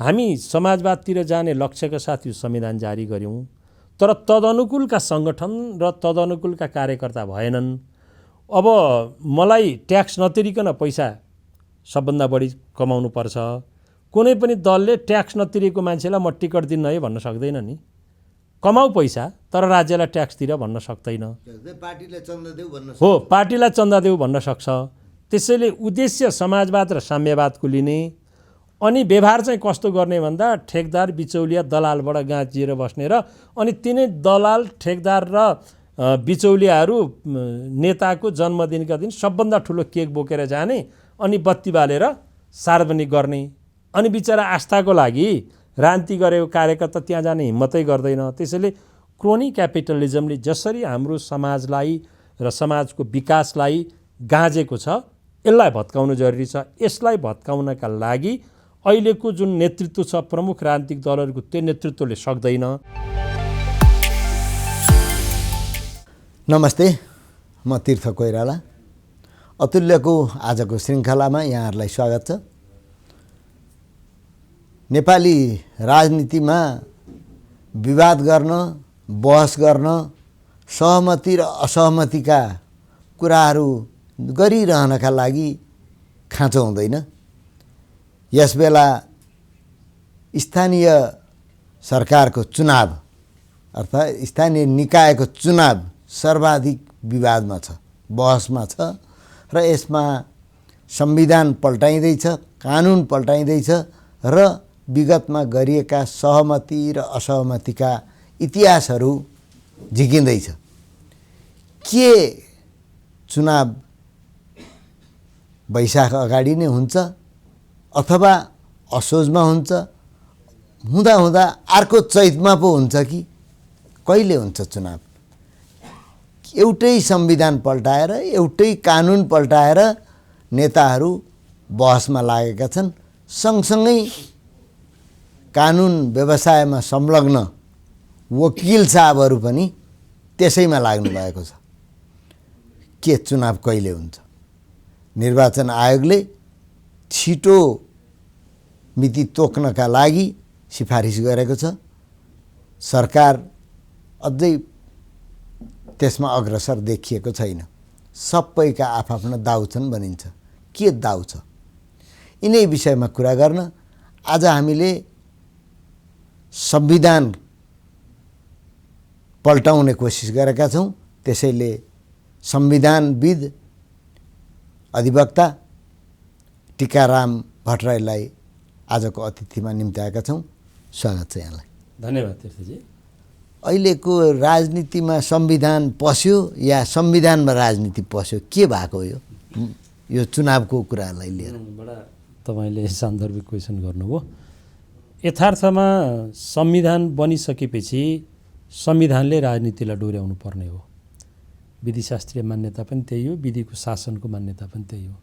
हामी समाजवादतिर जाने लक्ष्यका साथ यो संविधान जारी गर्यौं, तर तदनुकूलका संगठन र तदनुकूलका कार्यकर्ता भएनन्। अब मलाई ट्याक्स नतिरिकन पैसा सबभन्दा बढी कमाउनु पर्छ, कुनै पनि दलले ट्याक्स नतिरेको मान्छेलाई म टिकट दिन्न है भन्न सक्दैन नि। कमाऊ पैसा तर राज्यलाई ट्याक्स तिर भन्न सक्दैन। पार्टीलाई चन्दा देऊ भन्न हो, पार्टीलाई चन्दा देऊ भन्न सक्छ। त्यसैले उद्देश्य समाजवाद र साम्यवादको लिने, अनि व्यवहार चाहिँ कस्तो गर्ने भन्दा ठेकदार बिचौलिया दलालबाट गाँचिएर बस्ने र अनि तिनै दलाल ठेकदार र बिचौलियाहरू नेताको जन्मदिनका दिन सबभन्दा ठुलो केक बोकेर जाने अनि बत्ती बालेर सार्वजनिक गर्ने। अनि बिचरा आस्थाको लागि रान्ति गरेको कार्यकर्ता त्यहाँ जाने हिम्मतै गर्दैन। त्यसैले क्रोनी क्यापिटलिजमले जसरी हाम्रो समाजलाई र समाजको विकासलाई गाँजेको छ, यसलाई भत्काउनु जरुरी छ। यसलाई भत्काउनका लागि अहिलेको जुन नेतृत्व छ प्रमुख राजनीतिक दलहरूको, त्यो नेतृत्वले सक्दैन। नमस्ते, म तीर्थ कोइराला। अतुल्यको आजको श्रृङ्खलामा यहाँहरूलाई स्वागत छ। नेपाली राजनीतिमा विवाद गर्न, बहस गर्न, सहमति र असहमतिका कुराहरू गरिरहनका लागि खाँचो हुँदैन। यसबेला स्थानीय सरकारको चुनाव अर्थात् स्थानीय निकायको चुनाव सर्वाधिक विवादमा छ, बहसमा छ र यसमा संविधान पल्टाइँदैछ, कानुन पल्टाइँदैछ र विगतमा गरिएका सहमति र असहमतिका इतिहासहरू झिकिँदैछ। के चुनाव वैशाख अगाडि नै हुन्छ अथवा असोजमा हुन्छ, हुँदा हुँदा अर्को चैतमा पो हुन्छ कि कहिले हुन्छ चुनाव? एउटै संविधान पल्टाएर, एउटै कानुन पल्टाएर नेताहरू बहसमा लागेका छन्। सँगसँगै कानुन व्यवसायमा संलग्न वकिल साहबहरू पनि त्यसैमा लाग्नु भएको छ। के चुनाव कहिले हुन्छ? निर्वाचन आयोगले छिटो मिति तोक्नका लागि सिफारिस गरेको छ। सरकार अझै त्यसमा अग्रसर देखिएको छैन। सबैका आफ्ना दाउ छन् भनिन्छ। के दाउ छ? यिनै विषयमा कुरा गर्न आज हामीले संविधान पल्टाउने कोसिस गरेका छौँ। त्यसैले संविधानविद अधिवक्ता टीकाराम भट्टराईलाई आजको अतिथिमा निम्त्याएका छौँ। स्वागत छ यहाँलाई। धन्यवाद तीर्थजी। अहिलेको राजनीतिमा संविधान पस्यो या संविधानमा राजनीति पस्यो, के भएको यो चुनावको कुरालाई लिएर? बडा तपाईँले सान्दर्भिक क्वेसन गर्नुभयो। यथार्थमा संविधान बनिसकेपछि संविधानले राजनीतिलाई डोर्याउनु पर्ने हो। विधिशास्त्रीय मान्यता पनि त्यही हो, विधिको शासनको मान्यता पनि त्यही हो।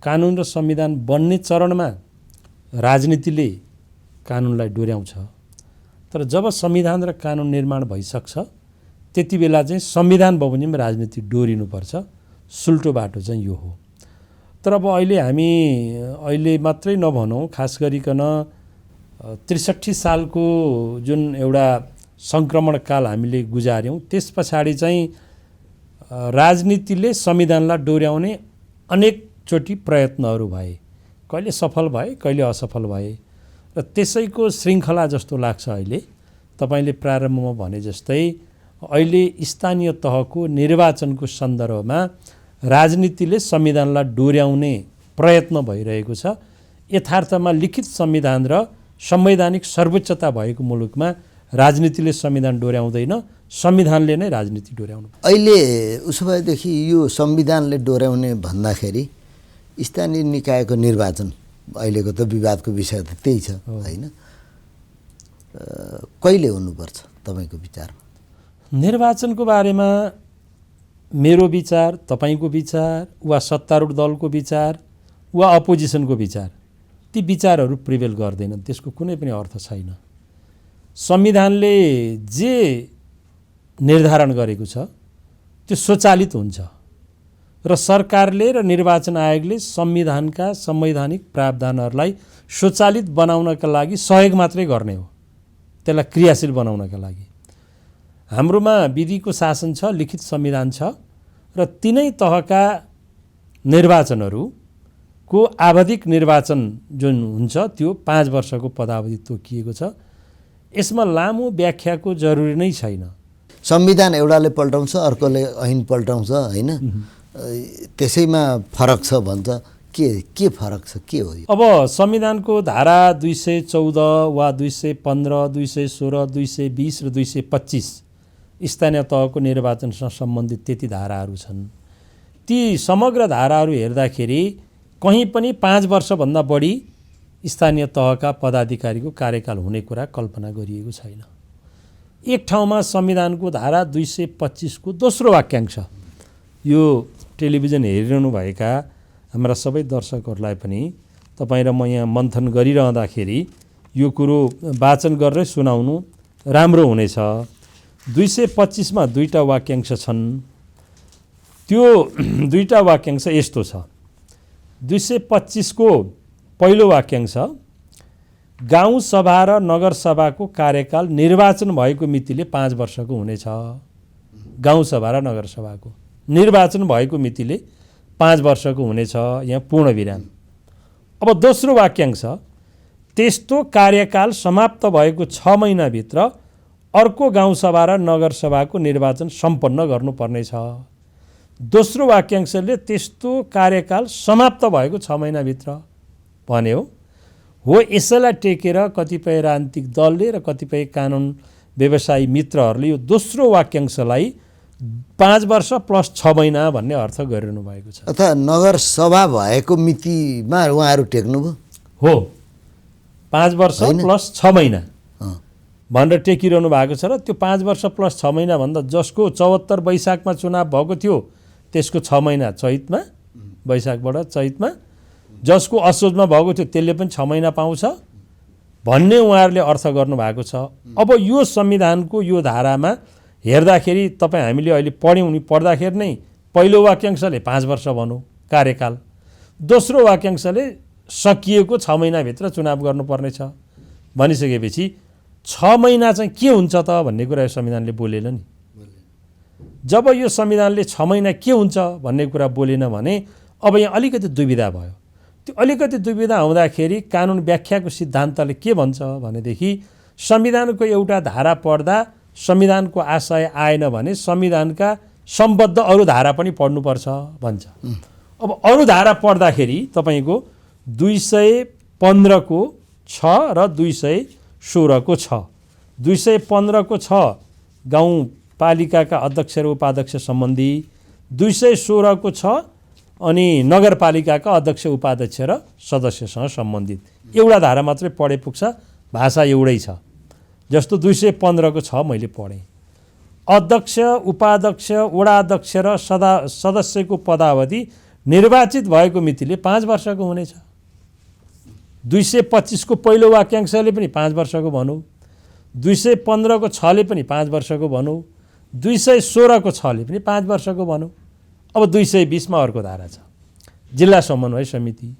कानुन र संविधान बन्ने चरणमा राजनीतिले कानुनलाई डोर्याउँछ, तर जब संविधान र कानुन निर्माण भइसक्छ त्यति बेला चाहिँ संविधान बमोजिम राजनीति डोरिनुपर्छ। सुल्टो बाटो चाहिँ यो हो। तर अब अहिले मात्रै नभनौँ, खास गरिकन ६३ सालको जुन एउटा सङ्क्रमण काल हामीले गुजार्यौँ, त्यस पछाडि चाहिँ राजनीतिले संविधानलाई डोर्याउने अनेकचोटि प्रयत्नहरू भए। कहिले सफल भए, कहिले असफल भए र त्यसैको श्रृङ्खला जस्तो लाग्छ अहिले। तपाईँले प्रारम्भमा भने जस्तै अहिले स्थानीय तहको निर्वाचनको सन्दर्भमा राजनीतिले संविधानलाई डोर्याउने प्रयत्न भइरहेको छ। यथार्थमा लिखित संविधान र संवैधानिक सर्वोच्चता भएको मुलुकमा राजनीतिले संविधान डोर्याउँदैन, संविधानले नै राजनीति डोर्याउनु। अहिले उसो भएदेखि यो संविधानले डोर्याउने भन्दाखेरि स्थानीय निकायको निर्वाचन, अहिलेको त विवादको विषय त त्यही छ होइन? कहिले हुनुपर्छ तपाईँको विचारमा? निर्वाचनको बारेमा मेरो विचार, तपाईँको विचार वा सत्तारूढ दलको विचार वा अपोजिसनको विचार, ती विचारहरू प्रिभेल गर्दैनन्। त्यसको कुनै पनि अर्थ छैन। संविधानले जे निर्धारण गरेको छ त्यो स्वचालित हुन्छ र सरकारले र निर्वाचन आयोगले संविधानका संवैधानिक प्रावधानहरूलाई स्वचालित बनाउनका लागि सहयोग मात्रै गर्ने हो, त्यसलाई क्रियाशील बनाउनका लागि। हाम्रोमा विधिको शासन छ, लिखित संविधान छ र तिनै तहका निर्वाचनहरूको आवधिक निर्वाचन जुन हुन्छ त्यो 5 वर्षको पदावधि तोकिएको छ। यसमा लामो व्याख्याको जरुरी नै छैन। संविधान एउटाले पल्टाउँछ, अर्कोले ऐन पल्टाउँछ होइन, त्यसैमा फरक छ भन्छ। के फरक छ, के हो यो? अब संविधानको धारा 214 वा 215, 216, 220 र 225 स्थानीय तहको निर्वाचनसँग सम्बन्धित त्यति धाराहरू छन्। ती समग्र धाराहरू हेर्दाखेरि कहीँ पनि 5 वर्षभन्दा बढी स्थानीय तहका पदाधिकारीको कार्यकाल हुने कुरा कल्पना गरिएको छैन। एक ठाउँमा संविधानको धारा 225 को दोस्रो वाक्यांश, यो टेलिभिजन हेरिरहनुभएका हाम्रा सबै दर्शकहरूलाई पनि तपाईँ र म यहाँ मन्थन गरिरहँदाखेरि यो कुरो वाचन गरेर सुनाउनु राम्रो हुनेछ। 225 मा दुईटा वाक्यांश छन्। त्यो दुईटा वाक्यांश यस्तो छ। 225 को पहिलो वाक्यांश, गाउँ सभा र नगरसभाको कार्यकाल निर्वाचन भएको मितिले 5 वर्षको हुनेछ। गाउँ सभा र नगरसभाको निर्वाचन भएको मितिले 5 वर्षको हुनेछ, यहाँ पूर्ण विराम। अब दोस्रो वाक्यांश, त्यस्तो कार्यकाल समाप्त भएको 6 महिनाभित्र अर्को गाउँसभा र नगरसभाको निर्वाचन सम्पन्न गर्नुपर्नेछ। दोस्रो वाक्यांशले त्यस्तो कार्यकाल समाप्त भएको 6 महिनाभित्र भन्यो हो। यसैलाई टेकेर कतिपय राजनीतिक दलले र कतिपय कानुन व्यवसायी मित्रहरूले यो दोस्रो वाक्यांशलाई 5 वर्ष प्लस 6 महिना भन्ने अर्थ गरिरहनु भएको छ। अथवा नगरसभा भएको मितिमा उहाँहरू टेक्नुभयो हो, 5 वर्ष प्लस 6 महिना भनेर टेकिरहनु भएको छ। र त्यो 5 वर्ष प्लस 6 महिना भन्दा जसको 74 वैशाखमा चुनाव भएको थियो त्यसको 6 महिना चैतमा, वैशाखबाट चैतमा, जसको असोजमा भएको थियो त्यसले पनि 6 महिना पाउँछ भन्ने उहाँहरूले अर्थ गर्नुभएको छ। अब यो संविधानको यो धारामा हेर्दाखेरि तपाईँ हामीले अहिले पढ्यौँ नि, पढ्दाखेरि नै पहिलो वाक्यांशले 5 वर्ष भनौँ कार्यकाल, दोस्रो वाक्यांशले सकिएको 6 महिनाभित्र चुनाव गर्नुपर्नेछ भनिसकेपछि 6 महिना चाहिँ के हुन्छ त भन्ने कुरा यो संविधानले बोलेन नि। जब यो संविधानले 6 महिना के हुन्छ भन्ने कुरा बोलेन भने अब यहाँ अलिकति दुविधा भयो। त्यो अलिकति दुविधा हुँदाखेरि कानुन व्याख्याको सिद्धान्तले के भन्छ भनेदेखि संविधानको एउटा धारा पढ्दा संविधानको आशय आएन भने संविधानका सम्बद्ध अरू धारा पनि पढ्नुपर्छ भन्छ। अब अरू धारा पढ्दाखेरि तपाईँको 215 को 6 र 216 को 6, 215 को 6 गाउँपालिकाका अध्यक्ष र उपाध्यक्ष सम्बन्धी, 216 को 6 अनि नगरपालिकाका अध्यक्ष उपाध्यक्ष र सदस्यसँग सम्बन्धित। एउटा धारा मात्रै पढे पुग्छ, भाषा एउटै छ। जस्तो 215 को 6 मैले पढेँ, अध्यक्ष, उपाध्यक्ष, वडा अध्यक्ष र सदस्यको पदावधि निर्वाचित भएको मितिले 5 वर्षको हुनेछ। 225 को पहिलो वाक्यांशले पनि 5 वर्षको भनौँ, 215 को 6 ले पनि 5 वर्षको भनौँ, 216 को 6 ले पनि 5 वर्षको भनौँ। अब 220 मा अर्को धारा छ, जिल्ला समन्वय समिति।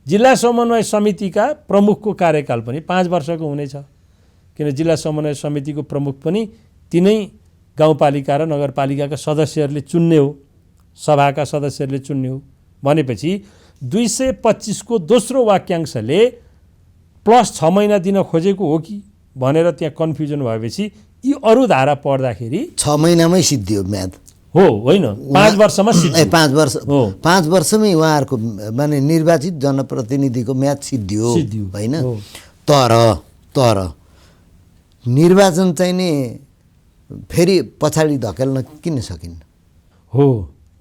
जिल्ला समन्वय समितिका प्रमुखको कार्यकाल पनि 5 वर्षको हुनेछ, किन जिल्ला समन्वय समितिको प्रमुख पनि तिनै गाउँपालिका र नगरपालिकाका सदस्यहरूले चुन्ने हो, सभाका सदस्यहरूले चुन्ने हो भनेपछि 225 को दोस्रो वाक्यांशले प्लस 6 महिना दिन खोजेको हो कि भनेर त्यहाँ कन्फ्युजन भएपछि यी अरू धारा पढ्दाखेरि 6 महिनामै सिद्धियो म्याद हो, होइन 5 वर्षमा सिद्धियो। 5 वर्ष, 5 वर्षमै उहाँहरूको माने निर्वाचित जनप्रतिनिधिको म्याद सिद्धियो होइन। तर निर्वाचन चाहिँ नि फेरि पछाडि धकेल्न किन सकिन्न? हो,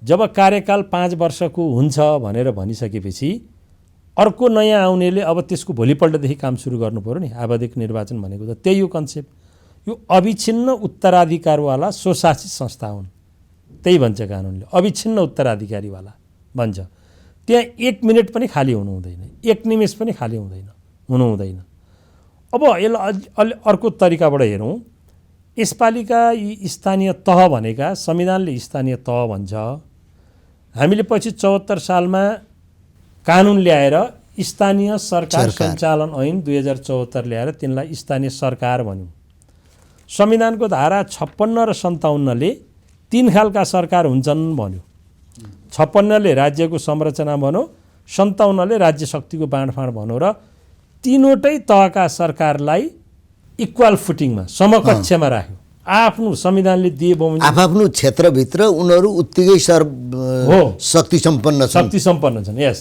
जब कार्यकाल 5 वर्षको हुन्छ भनेर भनिसकेपछि अर्को नयाँ आउनेले अब त्यसको भोलिपल्टदेखि काम सुरु गर्नु पर्यो नि। आवधिक निर्वाचन भनेको त त्यही हो कन्सेप्ट। यो अविच्छिन्न उत्तराधिकारवाला स्वशासित संस्था हुन्, त्यही भन्छ कानुनले, अविच्छिन्न उत्तराधिकारीवाला भन्छ। त्यहाँ 1 मिनट पनि खाली हुनु हुँदैन, 1 निमेष पनि खाली हुनु हुँदैन। अब यसलाई अर्को तरिकाबाट हेरौँ, यसपालिका यी स्थानीय तह भनेका संविधानले स्थानीय तह भन्छ, हामीले पछि 74 सालमा कानुन ल्याएर स्थानीय सरकार सञ्चालन ऐन 2074 ल्याएर तिनलाई स्थानीय सरकार भन्यौँ। संविधानको धारा 56 र 57ले 3 खालका सरकार हुन्छन् भन्यो। 56ले राज्यको संरचना भन्यो, 57ले राज्य शक्तिको बाँडफाँड भन्यो र तीनवटै तहका सरकारलाई इक्वल फुटिङमा समकक्षमा राख्यो। आफ्नो संविधानले दिए बमोजिम आफ्नो क्षेत्रभित्र उनीहरू उत्तिकै शक्ति सम्पन्न छन्। यस।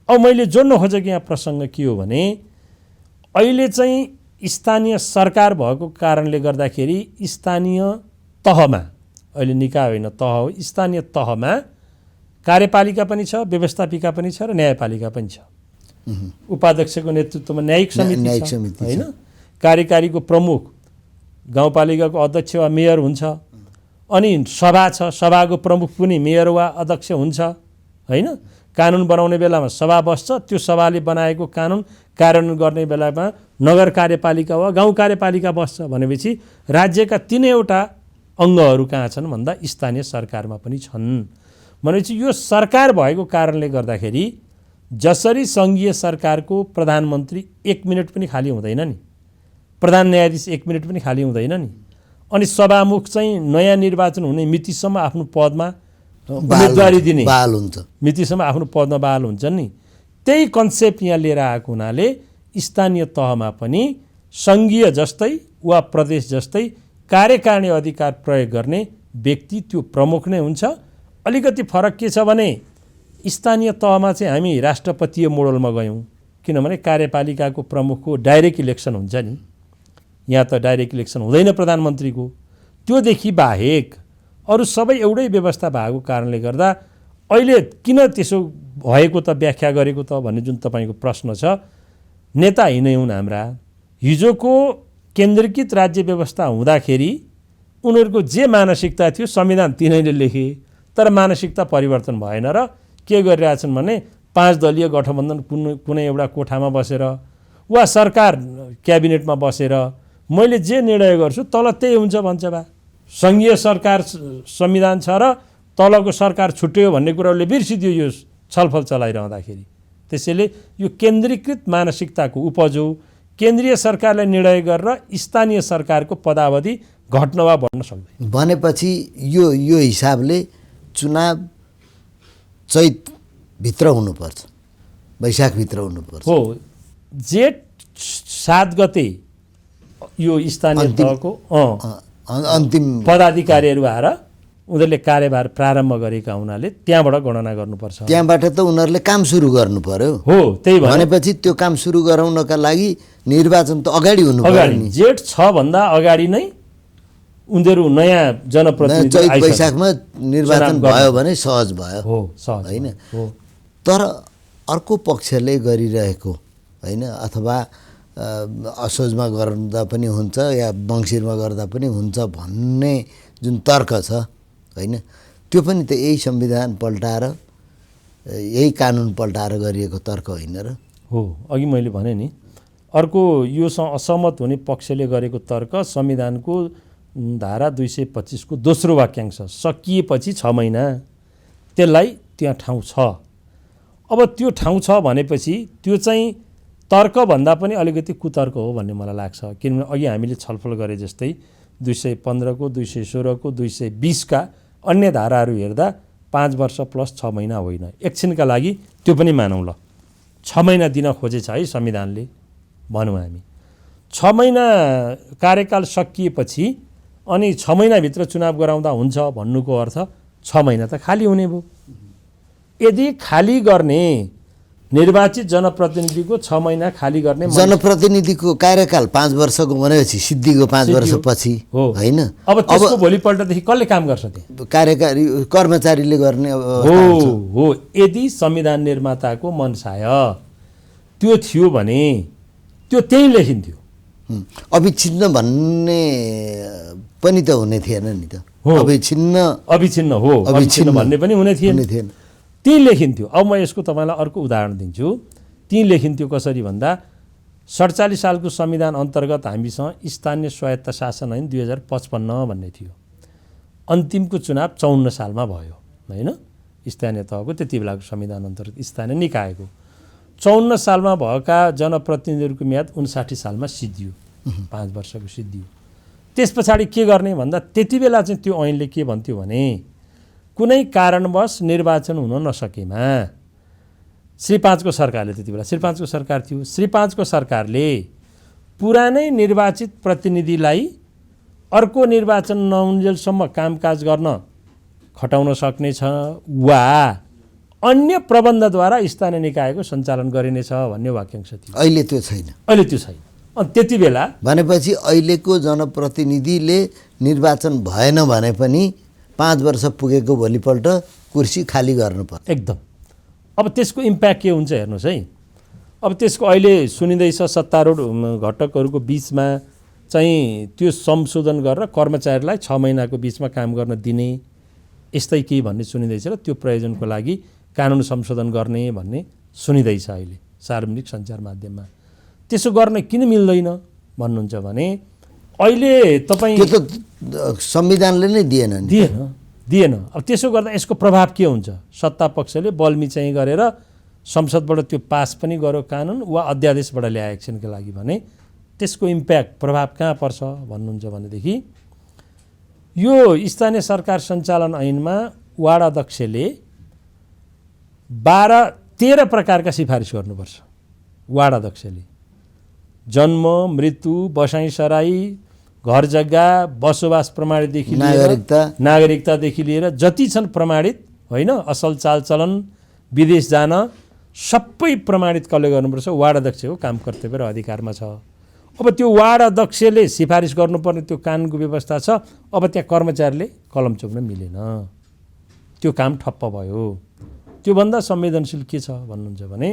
अब मैले जोड्न खोजेको यहाँ प्रसङ्ग के हो भने अहिले चाहिँ स्थानीय सरकार भएको कारणले गर्दाखेरि स्थानीय तहमा, अहिले निकाय होइन तह हो, स्थानीय तहमा कार्यपालिका पनि छ, व्यवस्थापिका पनि छ र न्यायपालिका पनि छ। उपाध्यक्षको नेतृत्वमा न्यायिक समिति होइन, कार्यकारीको प्रमुख गाउँपालिकाको अध्यक्ष वा मेयर हुन्छ, अनि सभा छ, सभाको प्रमुख पनि मेयर वा अध्यक्ष हुन्छ होइन। कानुन बनाउने बेलामा सभा बस्छ, त्यो सभाले बनाएको कानुन कार्यान्वयन गर्ने बेलामा नगर कार्यपालिका वा गाउँ कार्यपालिका बस्छ। भनेपछि राज्यका 3वटा अङ्गहरू कहाँ छन् भन्दा स्थानीय सरकारमा पनि छन्। भनेपछि यो सरकार भएको कारणले गर्दाखेरि जसरी सङ्घीय सरकारको प्रधानमन्त्री 1 मिनट पनि खाली हुँदैन नि, प्रधान न्यायाधीश 1 मिनट पनि खाली हुँदैन नि, अनि सभामुख चाहिँ नयाँ निर्वाचन हुने मितिसम्म आफ्नो पदमा उम्मेदवारी दिने मितिसम्म आफ्नो पदमा बहाल हुन्छन् नि, त्यही कन्सेप्ट यहाँ लिएर आएको हुनाले स्थानीय तहमा पनि सङ्घीय जस्तै वा प्रदेश जस्तै कार्यकारिणी अधिकार प्रयोग गर्ने व्यक्ति त्यो प्रमुख नै हुन्छ। अलिकति फरक के छ भने स्थानीय तहमा चाहिँ हामी राष्ट्रपतीय मोडलमा गयौँ, किनभने कार्यपालिकाको प्रमुखको डाइरेक्ट इलेक्सन हुन्छ नि, यहाँ त डाइरेक्ट इलेक्सन हुँदैन प्रधानमन्त्रीको। त्योदेखि बाहेक अरू सबै एउटै व्यवस्था भएको कारणले गर्दा अहिले किन त्यसो भएको त व्याख्या गरेको त भन्ने जुन तपाईँको प्रश्न छ, नेता यिनै हुन् हाम्रा। हिजोको केन्द्रीकृत राज्य व्यवस्था हुँदाखेरि उनीहरूको जे मानसिकता थियो संविधान तिनैले लेखे, तर मानसिकता परिवर्तन भएन र के गरिरहेछन् भने 5 दलीय गठबन्धन कुनै एउटा कोठामा बसेर वा सरकार क्याबिनेटमा बसेर मैले जे निर्णय गर्छु तल त्यही हुन्छ भन्छ बा। सङ्घीय सरकार संविधान छ र तलको सरकार छुट्यो भन्ने कुराले बिर्सिदियो यो छलफल चलाइरहँदाखेरि। त्यसैले यो केन्द्रीकृत मानसिकताको उपज हो। केन्द्रीय सरकारले निर्णय गरेर स्थानीय सरकारको पदावधि घट्न वा बढ्न सक्दैन। भनेपछि यो हिसाबले चुनाव चैतभित्र हुनुपर्छ, वैशाखभित्र हुनुपर्छ। हो, जेठ 7 गते यो स्थानीय तहको अन्तिम पदाधिकारीहरू आएर उनीहरूले कार्यभार प्रारम्भ गरेका हुनाले त्यहाँबाट गणना गर्नुपर्छ। त्यहाँबाट त उनीहरूले काम सुरु गर्नु पर्यो। हो, त्यही भनेपछि त्यो काम सुरु गराउनका लागि निर्वाचन त अगाडि हुनु पर्यो नि। जेठ 6 भन्दा अगाडि नै उनीहरू नयाँ जनप्रतिनिधि चैत वैशाखमा निर्वाचन भयो भने सहज भयो। हो, सहज होइन। तर अर्को पक्षले गरिरहेको होइन, अथवा असोजमा गर्दा पनि हुन्छ या मङ्सिरमा गर्दा पनि हुन्छ भन्ने जुन तर्क छ होइन, त्यो पनि त यही संविधान पल्टाएर यही कानुन पल्टाएर गरिएको तर्क होइन र? हो, अघि मैले भने नि, अर्को योसँग असहमत हुने पक्षले गरेको तर्क संविधानको धारा 225 को दोस्रो वाक्यांश सकिएपछि 6 महिना त्यसलाई त्यहाँ ठाउँ छ। अब त्यो ठाउँ छ भनेपछि त्यो चाहिँ तर्कभन्दा पनि अलिकति कुतर्क हो भन्ने मलाई लाग्छ। किनभने अघि हामीले छलफल गरे जस्तै 215 को 216 को 220 का अन्य धाराहरू हेर्दा 5 वर्ष प्लस 6 महिना होइन। एकछिनका लागि त्यो पनि मानौँ ल, 6 महिना दिन खोजेछ है संविधानले भनौँ हामी। 6 महिना कार्यकाल सकिएपछि अनि 6 महिनाभित्र चुनाव गराउँदा हुन्छ भन्नुको अर्थ 6 महिना त खाली हुने भयो। यदि खाली गर्ने निर्वाचित जनप्रतिनिधिको 6 महिना खाली गर्ने, जनप्रतिनिधिको कार्यकाल 5 वर्षको भनेपछि सिद्धिको 5 वर्षपछि होइन। अब त्यसको भोलिपल्टदेखि कसले काम गर्छ? त्यहाँ कार्यकारी कर्मचारीले गर्ने हो। यदि संविधान निर्माताको मनसाय त्यो थियो भने त्यो त्यही लेखिन्थ्यो। अविच्छिन्न भन्ने पनि त हुने थिएन नि त। अविच्छिन्न भन्ने पनि हुने थिएन। त्यही लेखिन्थ्यो। अब म यसको तपाईँलाई अर्को उदाहरण दिन्छु। त्यही लेखिन्थ्यो कसरी भन्दा 47 सालको संविधान अन्तर्गत हामीसँग स्थानीय स्वायत्त शासन ऐन 2055 भन्ने थियो। अन्तिमको चुनाव 54 सालमा भयो होइन। स्थानीय तहको त्यति बेलाको संविधान अन्तर्गत स्थानीय निकायको 54 सालमा भएका जनप्रतिनिधिहरूको म्याद 59 सालमा सिद्धियो, 5 वर्षको सिद्धियो। त्यस पछाडि के गर्ने भन्दा त्यति बेला चाहिँ त्यो ऐनले के भन्थ्यो भने कुनै कारणवश निर्वाचन हुन नसकेमा श्री 5 को सरकारले, त्यति बेला श्री 5 को सरकार थियो, श्री 5 को सरकारले पुरानै निर्वाचित प्रतिनिधिलाई अर्को निर्वाचन नहुन्जेलसम्म कामकाज गर्न खटाउन सक्नेछ वा अन्य प्रबन्धद्वारा स्थानीय निकायको सञ्चालन गरिनेछ भन्ने वाक्यांश थियो। अहिले त्यो छैन। अहिले त्यो छैन। अनि त्यति बेला भनेपछि अहिलेको जनप्रतिनिधिले निर्वाचन भएन भने पनि 5 वर्ष पुगेको भोलिपल्ट कुर्सी खाली गर्नुपर्छ। एकदम। अब त्यसको इम्प्याक्ट के हुन्छ हेर्नुहोस् है। अब त्यसको अहिले सुनिँदैछ सत्तारूढ घटकहरूको बिचमा चाहिँ त्यो संशोधन गरेर कर्मचारीलाई 6 महिनाको बिचमा काम गर्न दिने यस्तै केही भन्ने सुनिँदैछ र त्यो प्रयोजनको लागि कानुन संशोधन गर्ने भन्ने सुनिँदैछ अहिले सार्वजनिक सञ्चार माध्यममा। त्यसो गर्न किन मिल्दैन भन्नुहुन्छ भने अहिले तपाईँ त्यो त संविधानले नै दिएन। अब त्यसो गर्दा यसको प्रभाव के हुन्छ? सत्ता पक्षले बलमिचाइ गरेर संसदबाट त्यो पास पनि गर्यो कानुन वा अध्यादेशबाट ल्याए एक्सनको लागि भने त्यसको इम्प्याक्ट प्रभाव कहाँ पर्छ भन्नुहुन्छ भनेदेखि यो स्थानीय सरकार सञ्चालन ऐनमा वार्ड अध्यक्षले 13 प्रकारका सिफारिस गर्नुपर्छ। वार्ड अध्यक्षले जन्म, मृत्यु, बसाइसराई, घर जग्गा, बसोबास प्रमाणितदेखि लिएर नागरिकतादेखि लिएर जति छन् प्रमाणित होइन, असल चालचलन, विदेश जान सबै प्रमाणित कसले गर्नुपर्छ? वार्ड अध्यक्षको काम कर्तव्य र अधिकारमा छ। अब त्यो वार्ड अध्यक्षले सिफारिस गर्नुपर्ने त्यो कानुनको व्यवस्था छ। अब त्यहाँ कर्मचारीले कलम चोक्न मिलेन, त्यो काम ठप्प भयो। त्योभन्दा संवेदनशील के छ भन्नुहुन्छ भने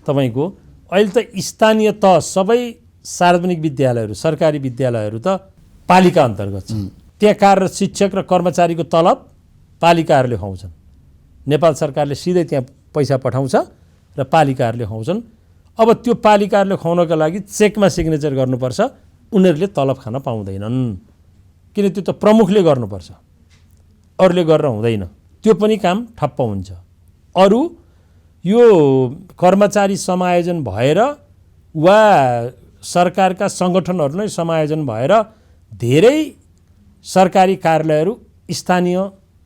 तपाईँको अहिले त स्थानीय तह सबै सार्वजनिक विद्यालयहरू, सरकारी विद्यालयहरू त पालिका अन्तर्गत छ। त्यहाँ कार्यरत शिक्षक र कर्मचारीको तलब पालिकाहरूले खुवाउँछन्। नेपाल सरकारले सिधै त्यहाँ पैसा पठाउँछ र पालिकाहरूले खुवाउँछन्। अब त्यो पालिकाहरूले खुवाउनका लागि चेकमा सिग्नेचर गर्नुपर्छ, उनीहरूले तलब खान पाउँदैनन्। किन? त्यो त प्रमुखले गर्नुपर्छ, अरूले गरेर हुँदैन। त्यो पनि काम ठप्प हुन्छ। अरू यो कर्मचारी समायोजन भएर वा सरकारका सङ्गठनहरू नै समायोजन भएर धेरै सरकारी कार्यालयहरू स्थानीय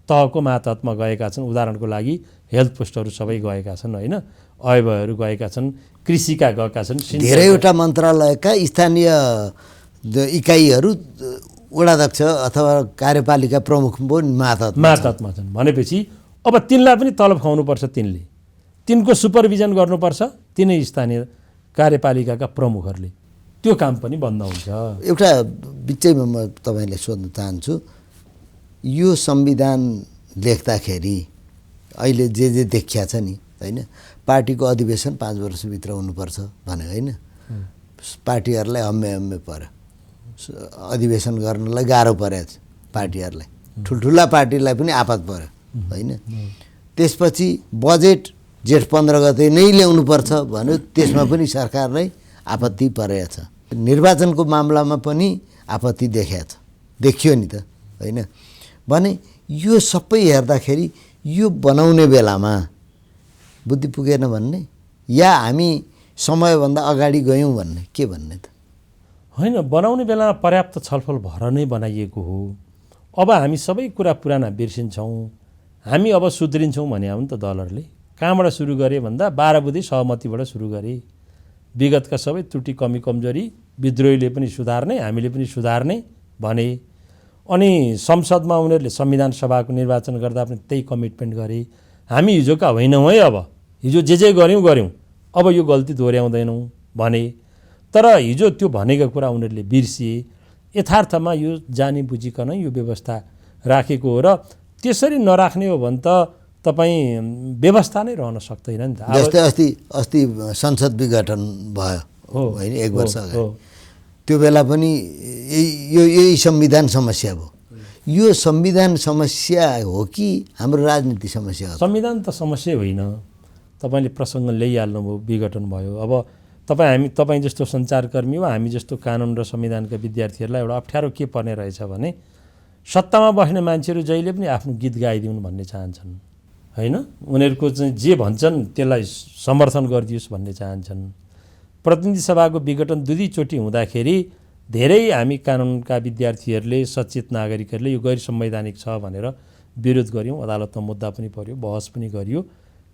तहको मातहतमा गएका छन्। उदाहरणको लागि हेल्थ पोस्टहरू सबै गएका छन् होइन, अयवहरू गएका छन्, कृषिका गएका छन्। धेरैवटा मन्त्रालयका स्थानीय इकाइहरू वडाध्यक्ष अथवा कार्यपालिका प्रमुख पनि मातहतमा छन्। भनेपछि अब तिनलाई पनि तलब खुवाउनुपर्छ। तिनको सुपरभिजन गर्नुपर्छ तिनै स्थानीय कार्यपालिकाका प्रमुखहरूले। त्यो काम पनि बन्द हुन्छ। एउटा बिचैमा म तपाईँले सोध्न चाहन्छु, यो संविधान लेख्दाखेरि अहिले जे देखिया छ नि होइन, पार्टीको अधिवेशन 5 वर्षभित्र हुनुपर्छ भने होइन, पार्टीहरूलाई हम्मे पर्यो, अधिवेशन गर्नलाई गाह्रो परेछ पार्टीहरूलाई, ठुल्ठुला पार्टीलाई पनि आपत पर्यो होइन। त्यसपछि बजेट जेठ 15 गते नै ल्याउनुपर्छ भन्यो, त्यसमा पनि सरकारलाई आपत्ति परेछ। निर्वाचनको मामलामा पनि आपत्ति देखियो नि त होइन। भने यो सबै हेर्दाखेरि यो बनाउने बेलामा बुद्धि पुगेन भन्ने या हामी समयभन्दा अगाडि गयौँ भन्ने, के भन्ने त? होइन, बनाउने बेलामा पर्याप्त छलफल भएर नै बनाइएको हो। अब हामी सबै कुरा पुराना बिर्सिन्छौँ, हामी अब सुध्रिन्छौँ भने हो नि त। दलहरूले कहाँबाट सुरु गरे भन्दा 12 बुँदे सहमतिबाट सुरु गरे। विगतका सबै त्रुटि कमी कमजोरी विद्रोहीले पनि सुधार्ने, हामीले पनि सुधार्ने भने। अनि संसदमा उनीहरूले संविधान सभाको निर्वाचन गर्दा पनि त्यही कमिटमेन्ट गरे। हामी हिजोका होइनौँ है, अब हिजो जे गऱ्यौँ, अब यो गल्ती दोहोऱ्याउँदैनौँ भने। तर हिजो त्यो भनेको कुरा उनीहरूले बिर्सिए। यथार्थमा यो जानी बुझिकन यो व्यवस्था राखेको हो र त्यसरी नराख्ने हो भने त तपाईँ व्यवस्था नै रहन सक्दैन नि त। जस्तै अस्ति संसद विघटन भयो होइन 1 वर्ष अगाडि, त्यो बेला पनि यही संविधान समस्या भयो। यो संविधान समस्या हो कि हाम्रो राजनीति समस्या हो? संविधान त समस्या होइन, तपाईँले प्रसङ्ग ल्याइहाल्नुभयो, विघटन भयो। अब तपाईँ जस्तो सञ्चारकर्मी वा हामी जस्तो कानुन र संविधानका विद्यार्थीहरूलाई एउटा अप्ठ्यारो के पर्ने रहेछ भने सत्तामा बस्ने मान्छेहरू जहिले पनि आफ्नो गीत गाइदिउन् भन्ने चाहन्छन् होइन, उनीहरूको चाहिँ जे भन्छन् त्यसलाई समर्थन गरिदियोस् भन्ने चाहन्छन्। प्रतिनिधि सभाको विघटन दुईचोटि हुँदाखेरि धेरै हामी कानुनका विद्यार्थीहरूले, सचेत नागरिकहरूले यो गैर संवैधानिक छ भनेर विरोध गऱ्यौँ। अदालतमा मुद्दा पनि पर्यो, बहस पनि गरियो।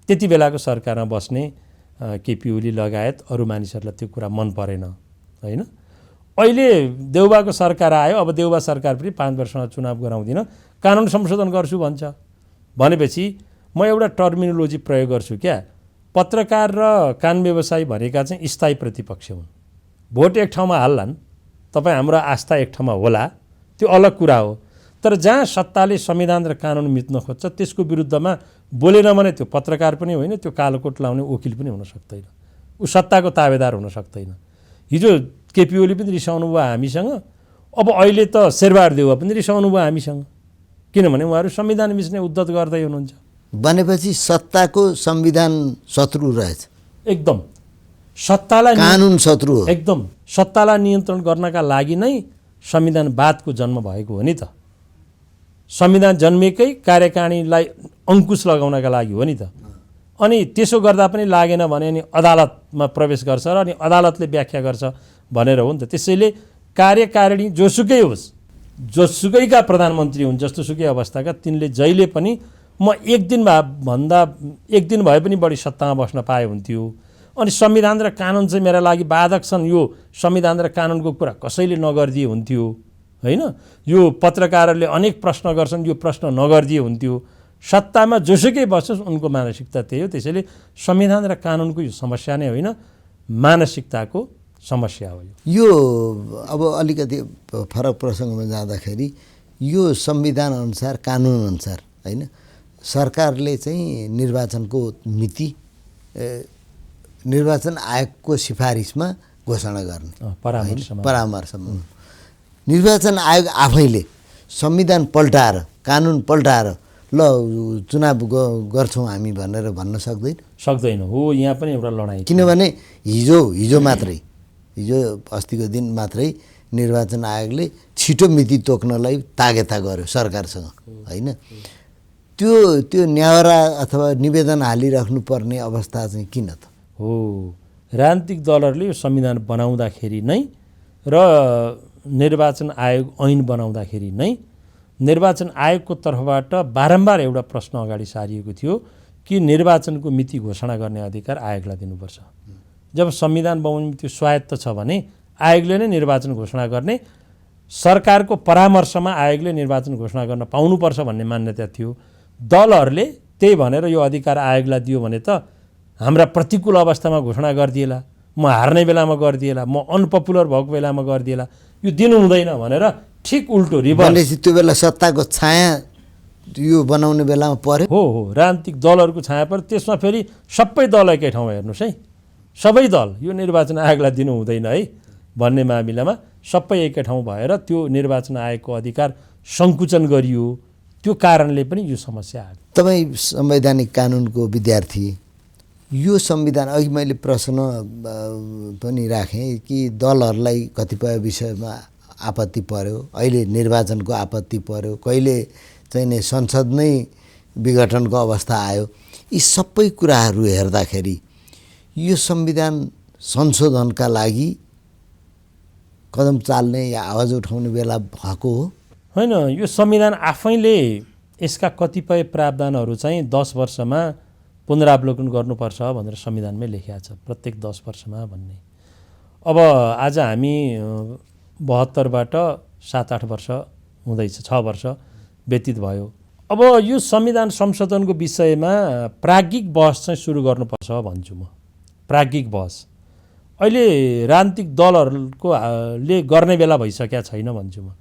त्यति बेलाको सरकारमा बस्ने केपी ओली लगायत अरू मानिसहरूलाई त्यो कुरा मन परेन होइन। अहिले देउबाको सरकार आयो, अब देउबा सरकार पनि 5 वर्षमा चुनाव गराउँदिन, कानुन संशोधन गर्छु भन्छ भनेपछि म एउटा टर्मिनोलोजी प्रयोग गर्छु क्या, पत्रकार र कानुन व्यवसायी भनेका चाहिँ स्थायी प्रतिपक्ष हुन्। भोट एक ठाउँमा हाल्लान्, तपाईँ हाम्रो आस्था एक ठाउँमा होला, त्यो अलग कुरा हो। तर जहाँ सत्ताले संविधान र कानुन मिच्न खोज्छ त्यसको विरुद्धमा बोलेन भने त्यो पत्रकार पनि होइन, त्यो कालोकोट लाउने वकिल पनि हुन सक्दैन, ऊ सत्ताको ताबेदार हुन सक्दैन। हिजो केपी ओली पनि रिसाउनु भयो हामीसँग, अब अहिले त शेरबहादुर देउवा पनि रिसाउनु भयो हामीसँग, किनभने उहाँहरू संविधान मिच्ने उद्धत गर्दै हुनुहुन्छ। भनेपछि सत्ताको संविधान शत्रु रहेछ, एकदम सत्तालाई कानुन शत्रु हो। एकदम सत्तालाई नियन्त्रण गर्नका लागि नै संविधानवादको जन्म भएको हो नि त। संविधान जन्मेकै कार्यकारिणीलाई अङ्कुश लगाउनका लागि हो नि त। अनि त्यसो गर्दा पनि लागेन भने अनि अदालतमा प्रवेश गर्छ र अनि अदालतले व्याख्या गर्छ भनेर हो नि त। त्यसैले कार्यकारिणी जोसुकै होस्, जोसुकैका प्रधानमन्त्री हुन्, जस्तोसुकै अवस्थाका, तिनले जहिले पनि म एक दिन भए पनि बढी सत्तामा बस्न पाए हुन्थ्यो। अनि संविधान र कानुन चाहिँ मेरा लागि बाधक छन्, यो संविधान र कानुनको कुरा कसैले नगरिदिए हुन्थ्यो होइन। यो पत्रकारहरूले अनेक प्रश्न गर्छन्, यो प्रश्न नगरिदिए हुन्थ्यो। सत्तामा जोसुकै बस्छस् उनको मानसिकता त्यही हो। त्यसैले संविधान र कानुनको यो समस्या नै होइन, मानसिकताको समस्या हो यो। अब अलिकति फरक प्रसङ्गमा जाँदाखेरि यो संविधान अनुसार, कानुन अनुसार होइन, सरकारले चाहिँ निर्वाचनको मिति निर्वाचन आयोगको सिफारिसमा घोषणा गर्ने परामर्शमा। निर्वाचन आयोग आफैले संविधान पल्टाएर, कानुन पल्टाएर ल चुनाव गर्छौँ हामी भनेर भन्न सक्दैन हो। यहाँ पनि एउटा लडाइँ, किनभने हिजो मात्रै, हिजो अस्तिको दिन मात्रै निर्वाचन आयोगले छिटो मिति तोक्नलाई तागेता गर्यो सरकारसँग होइन। त्यो न्यावरा अथवा निवेदन हालिराख्नु पर्ने अवस्था चाहिँ किन त हो। राजनीतिक दलहरूले यो संविधान बनाउँदाखेरि नै र निर्वाचन आयोग ऐन बनाउँदाखेरि नै निर्वाचन आयोगको तर्फबाट बारम्बार एउटा प्रश्न अगाडि सारिएको थियो कि निर्वाचनको मिति घोषणा गर्ने अधिकार आयोगलाई दिनुपर्छ। जब संविधान बमोजिम त्यो स्वायत्त छ भने आयोगले नै निर्वाचन घोषणा गर्ने, सरकारको परामर्शमा आयोगले निर्वाचन घोषणा गर्न पाउनुपर्छ भन्ने मान्यता थियो। दलहरूले त्यही भनेर यो अधिकार आयोगलाई दियो भने त हाम्रा प्रतिकूल अवस्थामा घोषणा गरिदिएला, म हार्ने बेलामा गरिदिएला, म अनपपुलर भएको बेलामा गरिदिएला, यो दिनु हुँदैन भनेर ठिक उल्टो रिभर्स। त्यो बेला सत्ताको छाया यो बनाउने बेलामा पर्यो। हो, राजनीतिक दलहरूको छाया पर्यो। त्यसमा फेरि सबै दल एकै ठाउँमा हेर्नुहोस् है, सबै दल यो निर्वाचन आयोगलाई दिनु हुँदैन है भन्ने मामिलामा सबै एकै ठाउँ भएर त्यो निर्वाचन आयोगको अधिकार सङ्कुचन गरियो। त्यो कारणले पनि यो समस्या आयो। तपाईँ संवैधानिक कानुनको विद्यार्थी, यो संविधान, अघि मैले प्रश्न पनि राखेँ कि दलहरूलाई कतिपय विषयमा आपत्ति पर्यो, अहिले निर्वाचनको आपत्ति पर्यो, कहिले चाहिँ नै संसद नै विघटनको अवस्था आयो। यी सबै कुराहरू हेर्दाखेरि यो संविधान संशोधनका लागि कदम चाल्ने या आवाज उठाउने बेला भएको हो होइन। यो संविधान आफैले यसका कतिपय प्रावधानहरू चाहिँ 10 वर्षमा पुनरावलोकन गर्नुपर्छ भनेर संविधानमै लेखिएको छ, प्रत्येक 10 वर्षमा भन्ने। अब आज हामी 72बाट 7-8 वर्ष हुँदैछ, 6 वर्ष व्यतीत भयो। अब यो संविधान संशोधनको विषयमा प्राज्ञिक बहस चाहिँ सुरु गर्नुपर्छ भन्छु म। प्राज्ञिक बहस अहिले राजनीतिक दलहरूको ले गर्ने बेला भइसकेका छैन भन्छु म।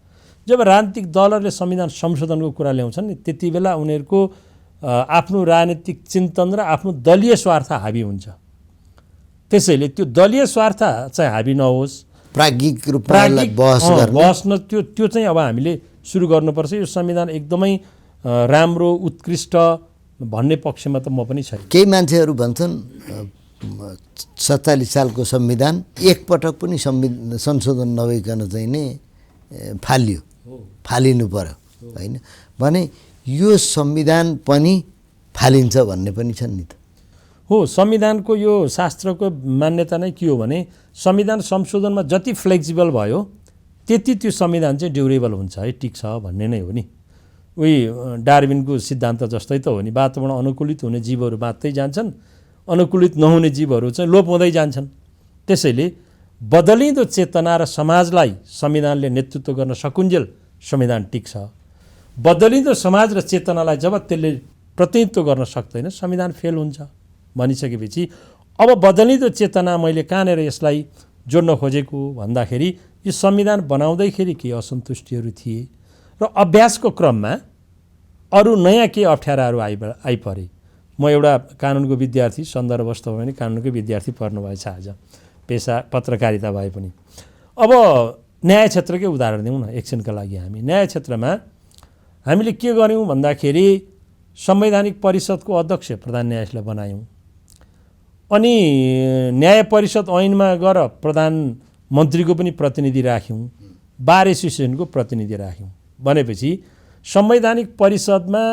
जब राजनीतिक दलहरूले संविधान संशोधनको कुरा ल्याउँछन् नि, त्यति बेला उनीहरूको आफ्नो राजनीतिक चिन्तन र आफ्नो दलीय स्वार्थ हाबी हुन्छ। त्यसैले त्यो दलीय स्वार्थ चाहिँ हाबी नहोस्, प्राज्ञिक रूपमा बहस त्यो चाहिँ अब हामीले सुरु गर्नुपर्छ। यो संविधान एकदमै राम्रो, उत्कृष्ट भन्ने पक्षमा त म पनि छैन। केही मान्छेहरू भन्छन् 47 सालको संविधान एकपटक पनि संशोधन नभइकन चाहिँ नै फालिनु पर्यो होइन भने यो संविधान पनि फालिन्छ भन्ने पनि छन् नि त। हो, संविधानको यो शास्त्रको मान्यता नै के हो भने संविधान संशोधनमा जति फ्लेक्सिबल भयो त्यति त्यो संविधान चाहिँ ड्युरेबल हुन्छ है, टिक्छ भन्ने नै हो नि। उही डार्विनको सिद्धान्त जस्तै त हो नि, वातावरण अनुकूलित हुने जीवहरू बाँच्दै जान्छन्, अनुकूलित नहुने जीवहरू चाहिँ लोप हुँदै जान्छन्। त्यसैले बदलिँदो चेतना र समाजलाई संविधानले नेतृत्व गर्न सकुन्जेल संविधान टिक्छ। बदलिँदो समाज र चेतनालाई जब त्यसले प्रतिनिधित्व गर्न सक्दैन संविधान फेल हुन्छ भनिसकेपछि अब बदलिँदो चेतना मैले कहाँनिर यसलाई जोड्न खोजेको भन्दाखेरि यो संविधान बनाउँदैखेरि केही असन्तुष्टिहरू थिए र अभ्यासको क्रममा अरू नयाँ केही अप्ठ्याराहरू आइपरे। म एउटा कानुनको विद्यार्थी, सन्दर्भवश भने कानुनको विद्यार्थी पर्नुभएछ आज, पेसा पत्रकारिता भए पनि। अब न्याय क्षेत्रकै उदाहरण दिउँ न एकछिनका लागि। हामी न्याय क्षेत्रमा हामीले के गर्यौँ भन्दाखेरि संवैधानिक परिषदको अध्यक्ष प्रधान न्यायाधीशलाई बनायौँ, अनि न्याय परिषद ऐनमा गएर प्रधानमन्त्रीको पनि प्रतिनिधि राख्यौँ, बार एसोसिएसनको प्रतिनिधि राख्यौँ। भनेपछि संवैधानिक परिषदमा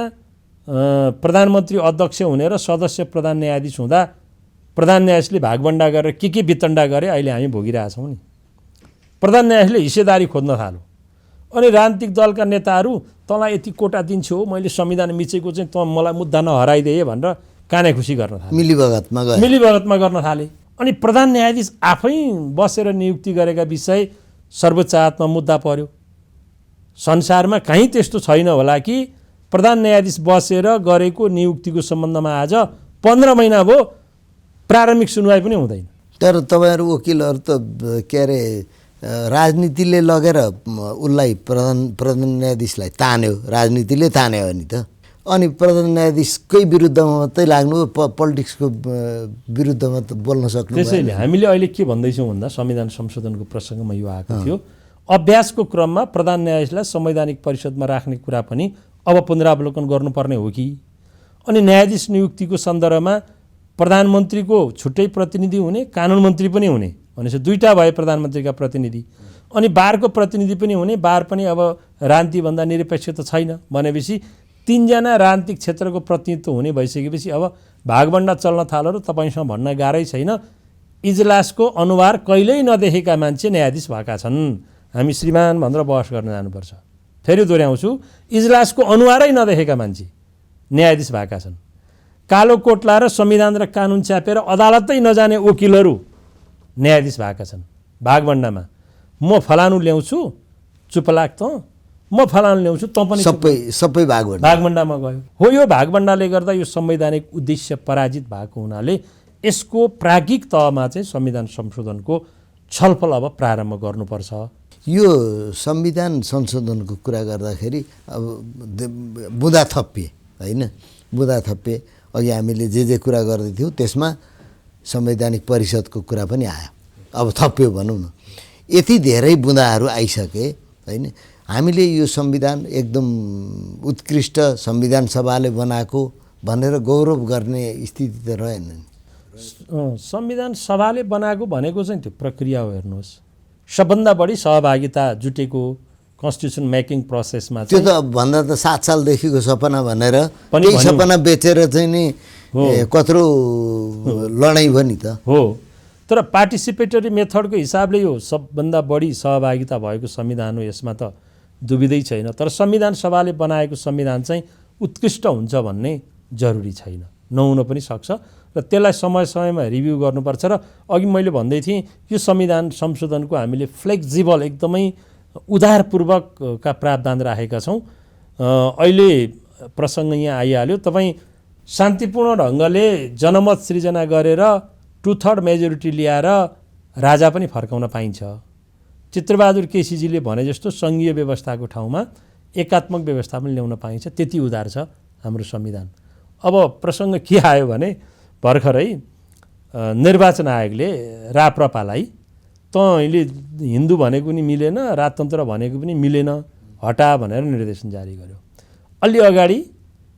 प्रधानमन्त्री अध्यक्ष हुने र सदस्य प्रधान न्यायाधीश हुँदा प्रधान न्यायाधीशले भागभण्डा गरेर के वितण्डा गरे अहिले हामी भोगिरहेछौँ नि। प्रधान न्यायाधीशले हिस्सेदारी खोज्न थाल्यो, अनि राजनीतिक दलका नेताहरू तँलाई यति कोटा दिन्छु हो, मैले संविधान मिचेको चाहिँ तँ मलाई मुद्दा नहराइदिए भनेर काने खुसी गर्न थाले, मिलीभगतमा गर्न थाले। अनि प्रधान न्यायाधीश आफै बसेर नियुक्ति गरेका विषय सर्वोच्च अदालतमा मुद्दा पर्यो। संसारमा कहीँ त्यस्तो छैन होला कि प्रधान न्यायाधीश बसेर गरेको नियुक्तिको सम्बन्धमा आज 15 महिना भयो प्रारम्भिक सुनवाई पनि हुँदैन। तर तपाईँहरू वकिलहरू त के अरे राजनीतिले लगेर उसलाई प्रधान न्यायाधीशलाई तान्यो, राजनीतिले तान्यो नि त। अनि प्रधान न्यायाधीशकै विरुद्धमा मात्रै लाग्नु, पोलिटिक्सको विरुद्धमा त बोल्न सक्नु। त्यसैले हामीले अहिले के भन्दैछौँ भन्दा संविधान संशोधनको प्रसङ्गमा यो आएको थियो, अभ्यासको क्रममा प्रधान न्यायाधीशलाई संवैधानिक परिषदमा राख्ने कुरा पनि अब पुनरावलोकन गर्नुपर्ने हो कि। अनि न्यायाधीश नियुक्तिको सन्दर्भमा प्रधानमन्त्रीको छुट्टै प्रतिनिधि हुने, कानुन मन्त्री पनि हुने, भनेपछि दुईवटा भए प्रधानमन्त्रीका प्रतिनिधि, अनि बारको प्रतिनिधि पनि हुने। बार पनि अब राजनीतिभन्दा निरपेक्ष त छैन भनेपछि 3 जना राजनीतिक क्षेत्रको प्रतिनिधित्व हुने भइसकेपछि अब भागभण्डा चल्न थाल्यो र तपाईँसँग भन्न गाह्रै छैन। इजलासको अनुहार कहिल्यै नदेखेका मान्छे न्यायाधीश भएका छन्, हामी श्रीमान भनेर बहस गर्न जानुपर्छ। फेरि दोहोऱ्याउँछु, इजलासको अनुहारै नदेखेका मान्छे न्यायाधीश भएका छन्। कालो कोट लाएर संविधान र कानुन च्यापेर अदालतै नजाने वकिलहरू न्यायाधीश भएका छन्। भागभण्डामा म फलानु ल्याउँछु चुप लाग त, म फलानु ल्याउँछु तँ पनि सबै भागभण्डामा गयो। हो, यो भागभण्डाले गर्दा यो संवैधानिक उद्देश्य पराजित भएको हुनाले यसको प्राज्ञिक तहमा चाहिँ संविधान संशोधनको छलफल अब प्रारम्भ गर्नुपर्छ। यो संविधान संशोधनको कुरा गर्दाखेरि अब बुँदा थपिए होइन, बुँदा थपिए। अघि हामीले जे कुरा गर्दै थियौँ त्यसमा संवैधानिक परिषदको कुरा पनि आयो, अब थप्यो भनौँ न। यति धेरै बुँदाहरू आइसके होइन, हामीले यो संविधान एकदम उत्कृष्ट संविधान सभाले बनाएको भनेर गौरव गर्ने स्थिति त रहेन नि। संविधान सभाले बनाएको भनेको चाहिँ त्यो प्रक्रिया हो। हेर्नुहोस्, सबभन्दा बढी सहभागिता जुटेको कन्स्टिट्युसन मेकिङ प्रोसेसमा त्यो त भन्दा त 7 सालदेखिको सपना भनेर त्यही सपना बेचेर चाहिँ नि कत्रो लडाइँ भयो नि त। हो, तर पार्टिसिपेटरी मेथडको हिसाबले यो सबभन्दा बढी सहभागिता भएको संविधान हो, यसमा त दुविधै छैन। तर संविधान सभाले बनाएको संविधान चाहिँ उत्कृष्ट हुन्छ भन्ने जरुरी छैन, नहुन पनि सक्छ र त्यसलाई समय समयमा रिभ्यू गर्नुपर्छ। र अघि मैले भन्दै थिएँ यो संविधान संशोधनको हामीले फ्लेक्सिबल एकदमै उदारपूर्वकका प्रावधान राखेका छौँ। अहिले प्रसङ्ग यहाँ आइहाल्यो, तपाईँ शान्तिपूर्ण ढङ्गले जनमत सृजना गरेर 2/3 मेजोरिटी ल्याएर राजा पनि फर्काउन पाइन्छ। चित्रबहादुर केसीजीले भने जस्तो सङ्घीय व्यवस्थाको ठाउँमा एकात्मक व्यवस्था पनि ल्याउन पाइन्छ, त्यति उदार छ हाम्रो संविधान। अब प्रसङ्ग के आयो भने भर्खरै निर्वाचन आयोगले राप्रपालाई तैँले हिन्दू भनेको पनि मिलेन, राजतन्त्र भनेको पनि मिलेन, हटा भनेर निर्देशन जारी गर्यो। अलि अगाडि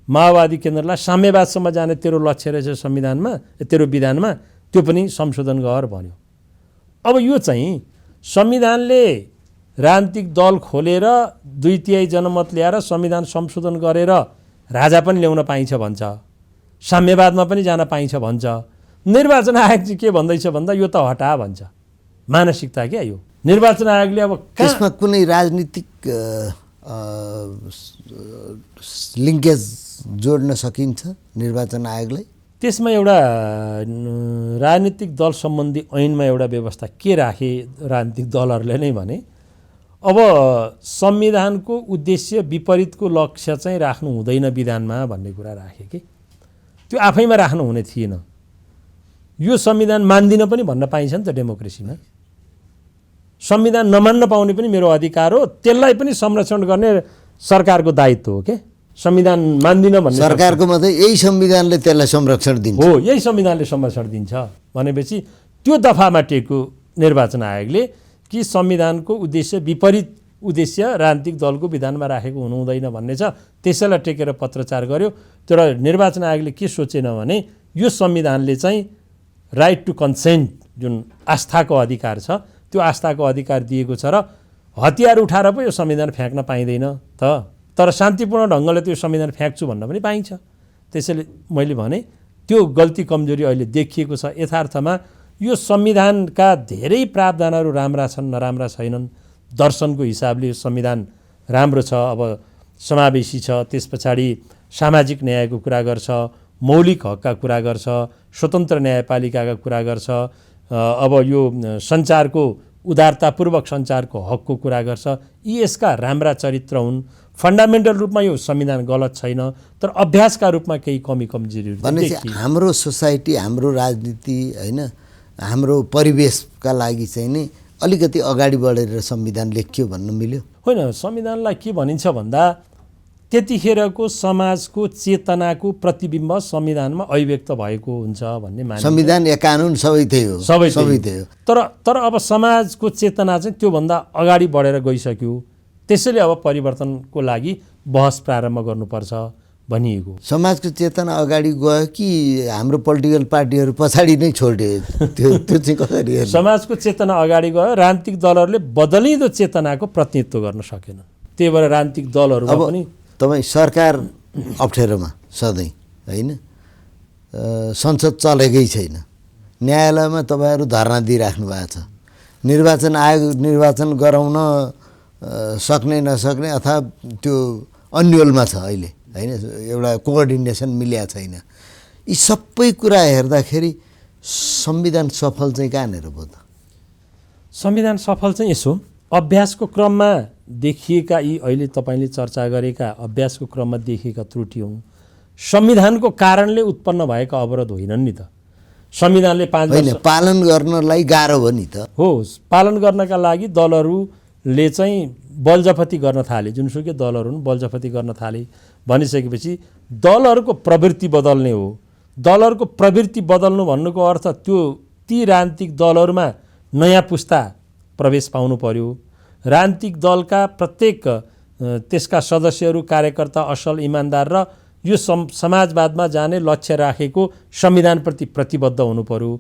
माओवादी केन्द्रलाई साम्यवादसम्म जाने तेरो लक्ष्य रहेछ संविधानमा, तेरो विधानमा, त्यो पनि संशोधन गर भन्यो। अब यो चाहिँ संविधानले राजनीतिक दल खोलेर 2/3 जनमत ल्याएर संविधान संशोधन गरेर राजा पनि ल्याउन पाइन्छ भन्छ, साम्यवादमा पनि जान पाइन्छ भन्छ। निर्वाचन आयोग चाहिँ के भन्दैछ भन्दा यो त हटा भन्छ। मानसिकता क्या यो। निर्वाचन आयोगले अब त्यसमा कुनै राजनीतिक लिङ्केज जोड्न सकिन्छ निर्वाचन आयोगलाई? त्यसमा एउटा राजनीतिक दल सम्बन्धी ऐनमा एउटा व्यवस्था के राखे राजनीतिक दलहरूले नै भने अब संविधानको उद्देश्य विपरीतको लक्ष्य चाहिँ राख्नु हुँदैन विधानमा भन्ने कुरा राखे कि त्यो आफैमा राख्नु हुने थिएन। यो संविधान मान्दिन पनि भन्न पाइन्छ नि त डेमोक्रेसीमा। संविधान नमान्न पाउने पनि मेरो अधिकार हो, त्यसलाई पनि संरक्षण गर्ने सरकारको दायित्व हो के। संविधान मान्दिन भन्ने सरकारको मात्रै यही संविधानले त्यसलाई संरक्षण दिन्छ हो, यही संविधानले संरक्षण दिन्छ भनेपछि त्यो दफामा टेक्यो निर्वाचन आयोगले कि संविधानको उद्देश्य विपरीत उद्देश्य राजनीतिक दलको विधानमा राखेको हुनु हुँदैन भन्ने छ। त्यसैलाई टेकेर पत्रचार गर्यो। तर निर्वाचन आयोगले के सोचेन भने यो संविधानले चाहिँ राइट टु कन्सेन्ट जुन आस्थाको अधिकार छ त्यो आस्थाको अधिकार दिएको छ र हतियार उठाएर पो यो संविधान फ्याँक्न पाइँदैन त। तर शान्तिपूर्ण ढङ्गले त्यो संविधान फ्याँक्छु भन्न पनि पाइन्छ। त्यसैले मैले भने त्यो गल्ती कमजोरी अहिले देखिएको छ। यथार्थमा यो संविधानका धेरै प्रावधानहरू राम्रा छन्, नराम्रा छैनन्। दर्शनको हिसाबले यो संविधान राम्रो छ, अब समावेशी छ, त्यस पछाडि सामाजिक न्यायको कुरा गर्छ, मौलिक हकका कुरा गर्छ, स्वतन्त्र न्यायपालिकाका कुरा गर्छ, अब यो सञ्चारको उदारतापूर्वक सञ्चारको हकको कुरा गर्छ। यी यसका राम्रा चरित्र हुन्। फन्डामेन्टल रूपमा यो संविधान गलत छैन, तर अभ्यासका रूपमा केही कमी कमजोरीहरू भनेपछि हाम्रो सोसाइटी, हाम्रो राजनीति होइन, हाम्रो परिवेशका लागि चाहिँ नि अलिकति अगाडि बढेर संविधान लेखियो भन्न मिल्यो? होइन, संविधानलाई के भनिन्छ भन्दा त्यतिखेरको समाजको चेतनाको प्रतिबिम्ब संविधानमा अभिव्यक्त भएको हुन्छ भन्ने मानिन्छ। संविधान या कानुन सबै त्यही हो, सबै त्यही हो। तर अब समाजको चेतना चाहिँ त्योभन्दा अगाडि बढेर गइसक्यो। त्यसैले अब परिवर्तनको लागि बहस प्रारम्भ गर्नुपर्छ भनिएको। समाजको चेतना अगाडि गयो कि हाम्रो पोलिटिकल पार्टीहरू पछाडि नै छोड्यो? त्यो चाहिँ कसरी हेर्नु? समाजको चेतना अगाडि गयो, राजनीतिक दलहरूले बदलिँदो चेतनाको प्रतिनिधित्व गर्न सकेन। त्यही भएर राजनीतिक दलहरूमा पनि तपाईँ सरकार अप्ठ्यारोमा सधैँ होइन, संसद चलेकै छैन, न्यायालयमा तपाईँहरू धरना दिइराख्नु भएको छ, निर्वाचन आयोग निर्वाचन गराउन सक्ने नसक्ने अथवा त्यो अन्यलमा छ अहिले होइन, एउटा कोअर्डिनेसन मिलेको छैन। यी सबै कुरा हेर्दाखेरि संविधान सफल चाहिँ कहाँनिर भयो त? संविधान सफल चाहिँ यसो अभ्यासको क्रममा देखिएका यी अहिले तपाईँले चर्चा गरेका अभ्यासको क्रममा देखिएका त्रुटि हुन्। संविधानको कारणले उत्पन्न भएका अवरोध होइनन् नि त। संविधानले 5 वर्ष पालन गर्नलाई गाह्रो हो नि त। हो, पालन गर्नका लागि दलहरूले चाहिँ बलजफती गर्न थाले, जुनसुकै दलहरू हुन् बलजफती गर्न थाले भनिसकेपछि दलहरूको प्रवृत्ति बदल्ने हो। दलहरूको प्रवृत्ति बदल्नु भन्नुको अर्थ त्यो ती राजनीतिक दलहरूमा नयाँ पुस्ता प्रवेश पाउनु पर्यो। राजनीतिक दलका प्रत्येक त्यसका सदस्यहरू कार्यकर्ता असल इमान्दार र यो समाजवादमा जाने लक्ष्य राखेको संविधानप्रति प्रतिबद्ध हुनु पर्यो।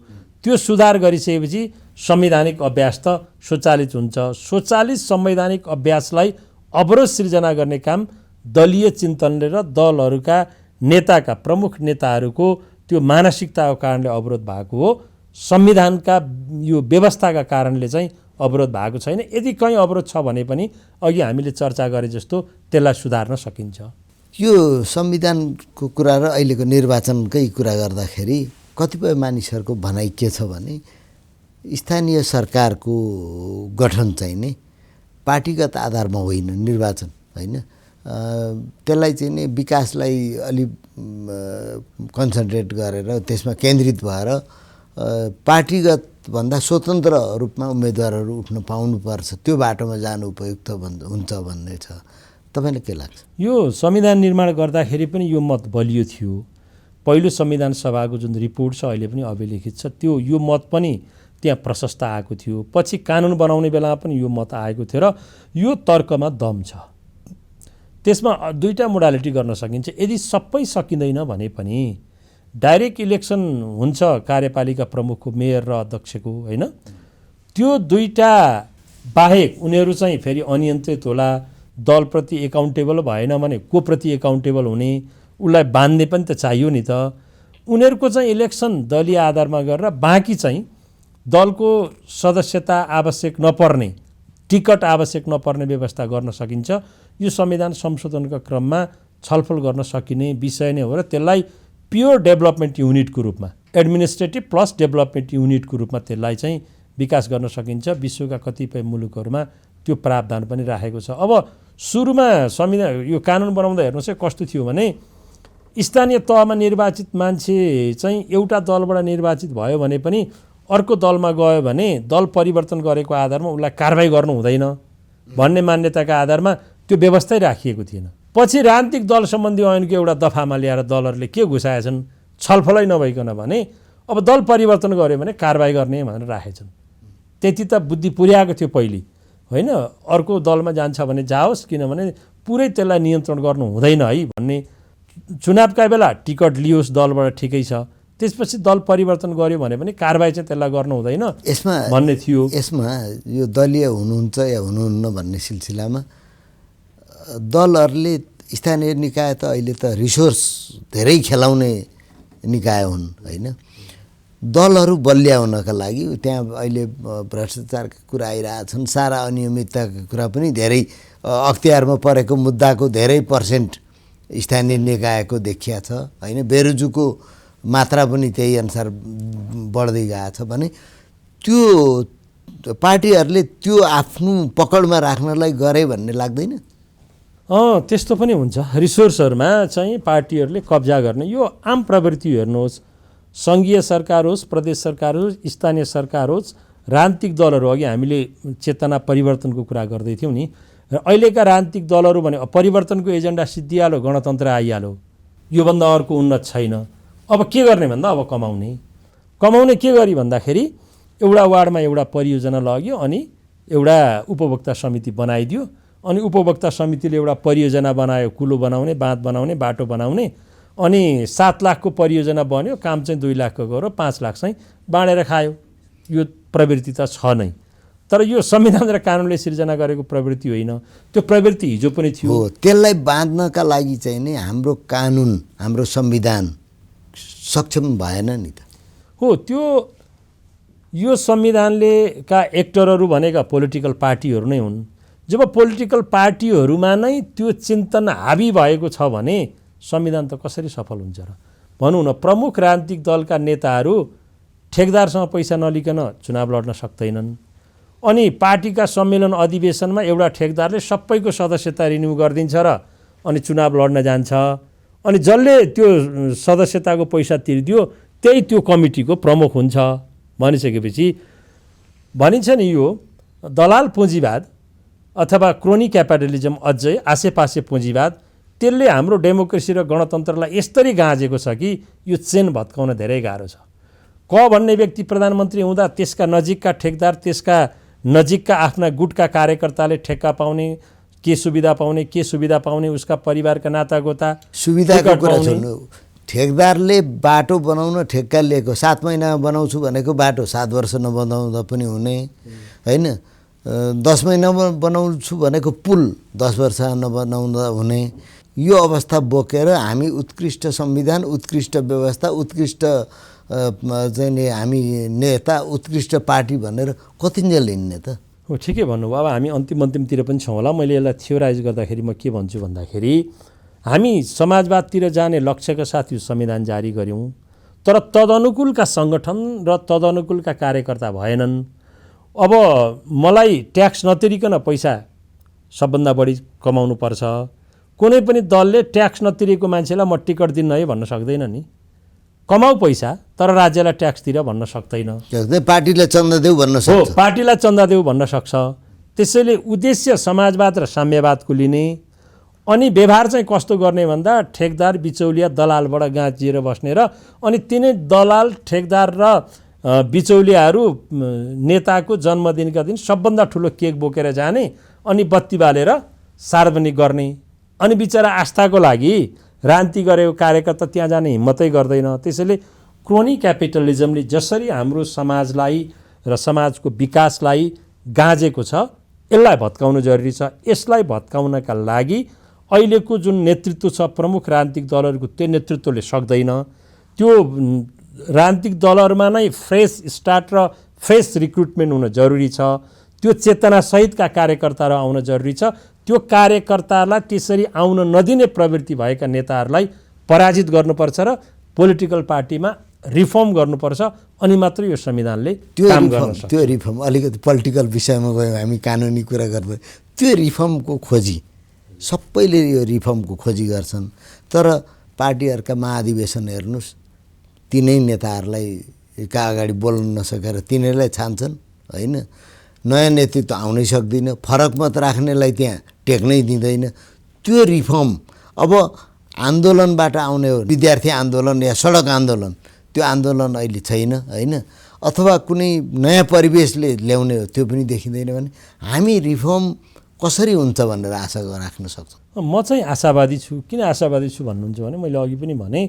त्यो सुधार गरिसकेपछि संवैधानिक अभ्यास त स्वचालित हुन्छ। स्वचालित संवैधानिक अभ्यासलाई अवरोध सृजना गर्ने काम दलीय चिन्तनले र दलहरूका नेताका प्रमुख नेताहरूको त्यो मानसिकताको कारणले अवरोध भएको हो। संविधानका यो व्यवस्थाका कारणले चाहिँ अवरोध भएको छैन। यदि कहीँ अवरोध छ भने पनि अघि हामीले चर्चा गरे जस्तो त्यसलाई सुधार्न सकिन्छ। यो संविधानको कुरा र अहिलेको निर्वाचनकै कुरा गर्दाखेरि कतिपय मानिसहरूको भनाइ के छ भने स्थानीय सरकारको गठन चाहिँ नि पार्टीगत आधारमा होइन, निर्वाचन होइन, त्यसलाई चाहिँ नि विकासलाई अलि कन्सन्ट्रेट गरेर त्यसमा केन्द्रित भएर पार्टीगत भन्दा स्वतन्त्र रूपमा उम्मेदवारहरू उठ्न पाउनुपर्छ, त्यो बाटोमा जानु उपयुक्त हुन्छ भन्ने छ। तपाईँलाई के लाग्छ? यो संविधान निर्माण गर्दाखेरि पनि यो मत बलियो थियो। पहिलो संविधान सभाको जुन रिपोर्ट छ अहिले पनि अभिलेखित छ, त्यो यो मत पनि त्यहाँ प्रशस्त आएको थियो। पछि कानुन बनाउने बेलामा पनि यो मत आएको थियो र यो तर्कमा दम छ। त्यसमा दुईटा मोडालिटी गर्न सकिन्छ। यदि सबै सकिँदैन भने पनि डाइरेक्ट इलेक्सन हुन्छ कार्यपालिका प्रमुखको, मेयर र अध्यक्षको होइन, त्यो दुईटा बाहेक उनीहरू चाहिँ फेरि अनियन्त्रित होला, दलप्रति एकाउन्टेबल भएन भने को प्रति एकाउन्टेबल हुने, उसलाई बाँध्ने पनि त चाहियो नि त। उनीहरूको चाहिँ इलेक्सन दलीय आधारमा गरेर बाँकी चाहिँ दलको सदस्यता आवश्यक नपर्ने, टिकट आवश्यक नपर्ने व्यवस्था गर्न सकिन्छ। यो संविधान संशोधनका क्रममा छलफल गर्न सकिने विषय नै हो र त्यसलाई प्योर डेभलपमेन्ट युनिटको रूपमा, एडमिनिस्ट्रेटिभ प्लस डेभलपमेन्ट युनिटको रूपमा त्यसलाई चाहिँ विकास गर्न सकिन्छ। विश्वका कतिपय मुलुकहरूमा त्यो प्रावधान पनि राखेको छ। अब सुरुमा संविधान यो कानुन बनाउँदा हेर्नुहोस् है कस्तो थियो भने स्थानीय तहमा निर्वाचित मान्छे चाहिँ एउटा दलबाट निर्वाचित भयो भने पनि अर्को दलमा गयो भने दल परिवर्तन गरेको आधारमा उसलाई कारबाही गर्नु हुँदैन भन्ने मान्यताका आधारमा त्यो व्यवस्थै राखिएको थिएन। पछि राजनीतिक दल सम्बन्धी ऐनको एउटा दफामा ल्याएर दलहरूले के घुसाएछन्, छलफलै नभइकन भने अब दल परिवर्तन गर्यो भने कारबाही गर्ने भनेर राखेछन्। त्यति त बुद्धि पुर्याएको थियो पहिले, होइन? अर्को दलमा जान्छ भने जाओस्, किनभने पुरै त्यसलाई नियन्त्रण गर्नु हुँदैन है भन्ने। चुनावका बेला टिकट लियोस् दलबाट ठिकै छ, त्यसपछि दल परिवर्तन गर्यो भने पनि कारबाही चाहिँ त्यसलाई गर्नु हुँदैन यसमा भन्ने थियो। यसमा यो दलीय हुनुहुन्छ या हुनुहुन्न भन्ने सिलसिलामा दलहरूले स्थानीय निकाय त अहिले त रिसोर्स धेरै खेलाउने निकाय हुन्, होइन? दलहरू बलियाउनका लागि त्यहाँ अहिले भ्रष्टाचारका कुरा आइरहेछन्, सारा अनियमितताका कुरा पनि धेरै अख्तियारमा परेको मुद्दाको धेरै पर्सेन्ट स्थानीय निकायको देखिया छ, होइन? बेरोजुको मात्रा पनि त्यही अनुसार बढ्दै गएको छ भने त्यो पार्टीहरूले त्यो आफ्नो पकडमा राख्नलाई गरे भन्ने लाग्दैन? त्यस्तो पनि हुन्छ। रिसोर्सहरूमा चाहिँ पार्टीहरूले कब्जा गर्ने यो आम प्रवृत्ति हेर्नुहोस्। सङ्घीय सरकार होस्, प्रदेश सरकार होस्, स्थानीय सरकार होस्, राजनीतिक दलहरू, अघि हामीले चेतना परिवर्तनको कुरा गर्दै थियौँ नि, र अहिलेका राजनीतिक दलहरू भने परिवर्तनको एजेन्डा सिद्धिहाल्यो, गणतन्त्र आइहाल्यो, योभन्दा अर्को उन्नत छैन। अब के गर्ने भन्दा अब कमाउने के गरी भन्दाखेरि एउटा वार्डमा एउटा परियोजना लग्यो अनि एउटा उपभोक्ता समिति बनाइदियो, अनि उपभोक्ता समितिले एउटा परियोजना बनायो, कुलो बनाउने, बाँध बनाउने, बाटो बनाउने, अनि 7 लाखको परियोजना बन्यो, काम चाहिँ 2 लाखको गऱ्यो, 5 लाख चाहिँ बाँडेर खायो। यो प्रवृत्ति त छ नै, तर यो संविधान र कानुनले सिर्जना गरेको प्रवृत्ति होइन, त्यो प्रवृत्ति हिजो पनि थियो। हो, त्यसलाई बाँध्नका लागि चाहिँ नि हाम्रो कानुन, हाम्रो संविधान सक्षम भएन नि त। हो, त्यो यो संविधानले का एक्टरहरू भनेका पोलिटिकल पार्टीहरू नै हुन्। जब पोलिटिकल पार्टीहरूमा नै त्यो चिन्तन हाबी भएको छ भने संविधान त कसरी सफल हुन्छ र? भनौँ न, प्रमुख राजनीतिक दलका नेताहरू ठेकदारसँग पैसा नलिकन चुनाव लड्न सक्दैनन्, अनि पार्टीका सम्मेलन अधिवेशनमा एउटा ठेकदारले सबैको सदस्यता रिन्यू गरिदिन्छ र अनि चुनाव लड्न जान्छ, अनि जसले त्यो सदस्यताको पैसा तिर्दियो त्यही त्यो कमिटीको प्रमुख हुन्छ भनिसकेपछि भनिन्छ नि यो दलाल पुँजीवाद अथवा क्रोनी क्यापिटलिजम, अझै आसेपासे पुँजीवाद, त्यसले हाम्रो डेमोक्रेसी र गणतन्त्रलाई यसरी गाँजेको छ कि यो चेन भत्काउन धेरै गाह्रो छ। क भन्ने व्यक्ति प्रधानमन्त्री हुँदा त्यसका नजिकका ठेकदार, त्यसका नजिकका आफ्ना गुटका कार्यकर्ताले ठेक्का पाउने, के सुविधा पाउने, उसका परिवारका नातागोता सुविधाको कुरा छोड्नु, ठेकदारले बाटो बनाउन ठेक्का लिएको 7 महिनामा बनाउँछु भनेको बाटो 7 वर्ष नबनाउँदा पनि हुने, होइन? 10 महिनामा बनाउँछु भनेको पुल 10 वर्ष नबनाउँदा हुने। यो अवस्था बोकेर हामी उत्कृष्ट संविधान, उत्कृष्ट व्यवस्था, उत्कृष्ट चाहिँ नि हामी नेता, उत्कृष्ट पार्टी भनेर कतिन्जेल हिँड्ने त? हो, ठिकै भन्नुभयो। अब हामी अन्तिमतिर पनि छौँ होला। मैले यसलाई थ्योराइज गर्दाखेरि म के भन्छु भन्दाखेरि हामी समाजवादतिर जाने लक्ष्यका साथ यो संविधान जारी गऱ्यौँ, तर तदनुकूलका सङ्गठन र तदनुकूलका कार्यकर्ता भएनन्। अब मलाई ट्याक्स नतिरिकन पैसा सबभन्दा बढी कमाउनु पर्छ, कुनै पनि दलले ट्याक्स नतिरेको मान्छेलाई म टिकट दिन्न है भन्न सक्दैन नि। कमाऊ पैसा तर राज्यलाई ट्याक्स तिर भन्न सक्दैन। पार्टीलाई चन्दा देऊ भन्न सक्छ। हो, पार्टीलाई चन्दा देऊ भन्न सक्छ। त्यसैले उद्देश्य समाजवाद र साम्यवादको लिने, अनि व्यवहार चाहिँ कस्तो गर्ने भन्दा ठेकदार, बिचौलिया, दलालबाट गाँचिएर बस्ने र अनि तिनै दलाल, ठेकदार र बिचौलियाहरू नेताको जन्मदिनका दिन सबभन्दा ठुलो केक बोकेर जाने, अनि बत्ती बालेर सार्वजनिक गर्ने, अनि बिचरा आस्थाको लागि राजनीति गरेको कार्यकर्ता त्यहाँ जाने हिम्मतै गर्दैन। त्यसैले क्रोनी क्यापिटलिजमले जसरी हाम्रो समाजलाई र समाजको विकासलाई गाँजेको छ यसलाई भत्काउनु जरुरी छ। यसलाई भत्काउनका लागि अहिलेको जुन नेतृत्व छ प्रमुख राजनीतिक दलहरूको त्यो नेतृत्वले सक्दैन। त्यो राजनीतिक दलहरूमा नै फ्रेस स्टार्ट र फ्रेस रिक्रुटमेन्ट हुन जरुरी छ। त्यो चेतनासहितका कार्यकर्ताहरू आउन जरुरी छ। त्यो कार्यकर्तालाई त्यसरी आउन नदिने प्रवृत्ति भएका नेताहरूलाई पराजित गर्नुपर्छ र पोलिटिकल पार्टीमा रिफर्म गर्नुपर्छ, अनि मात्र यो संविधानले काम गर्न सक्छ। त्यो रिफर्म अलिकति पोलिटिकल विषयमा गयौँ हामी, कानुनी कुरा गर्दै त्यो रिफर्मको खोजी सबैले यो रिफर्मको खोजी गर्छन्, तर पार्टीहरूका महाधिवेशन हेर्नुहोस्, तिनै नेताहरूलाई का अगाडि बोल्न नसकेर तिनीहरूलाई छान्छन् होइन। नयाँ नेतृत्व आउनै सक्दैन, फरक मत राख्नेलाई त्यहाँ टेक्नै दिँदैन। त्यो रिफर्म अब आन्दोलनबाट आउने हो, विद्यार्थी आन्दोलन या सडक आन्दोलन, त्यो आन्दोलन अहिले छैन होइन, अथवा कुनै नयाँ परिवेशले ल्याउने हो त्यो पनि देखिँदैन भने हामी रिफर्म कसरी हुन्छ भनेर आशा राख्न सक्छौँ। म चाहिँ आशावादी छु। किन आशावादी छु भन्नुहुन्छ भने मैले अघि पनि भने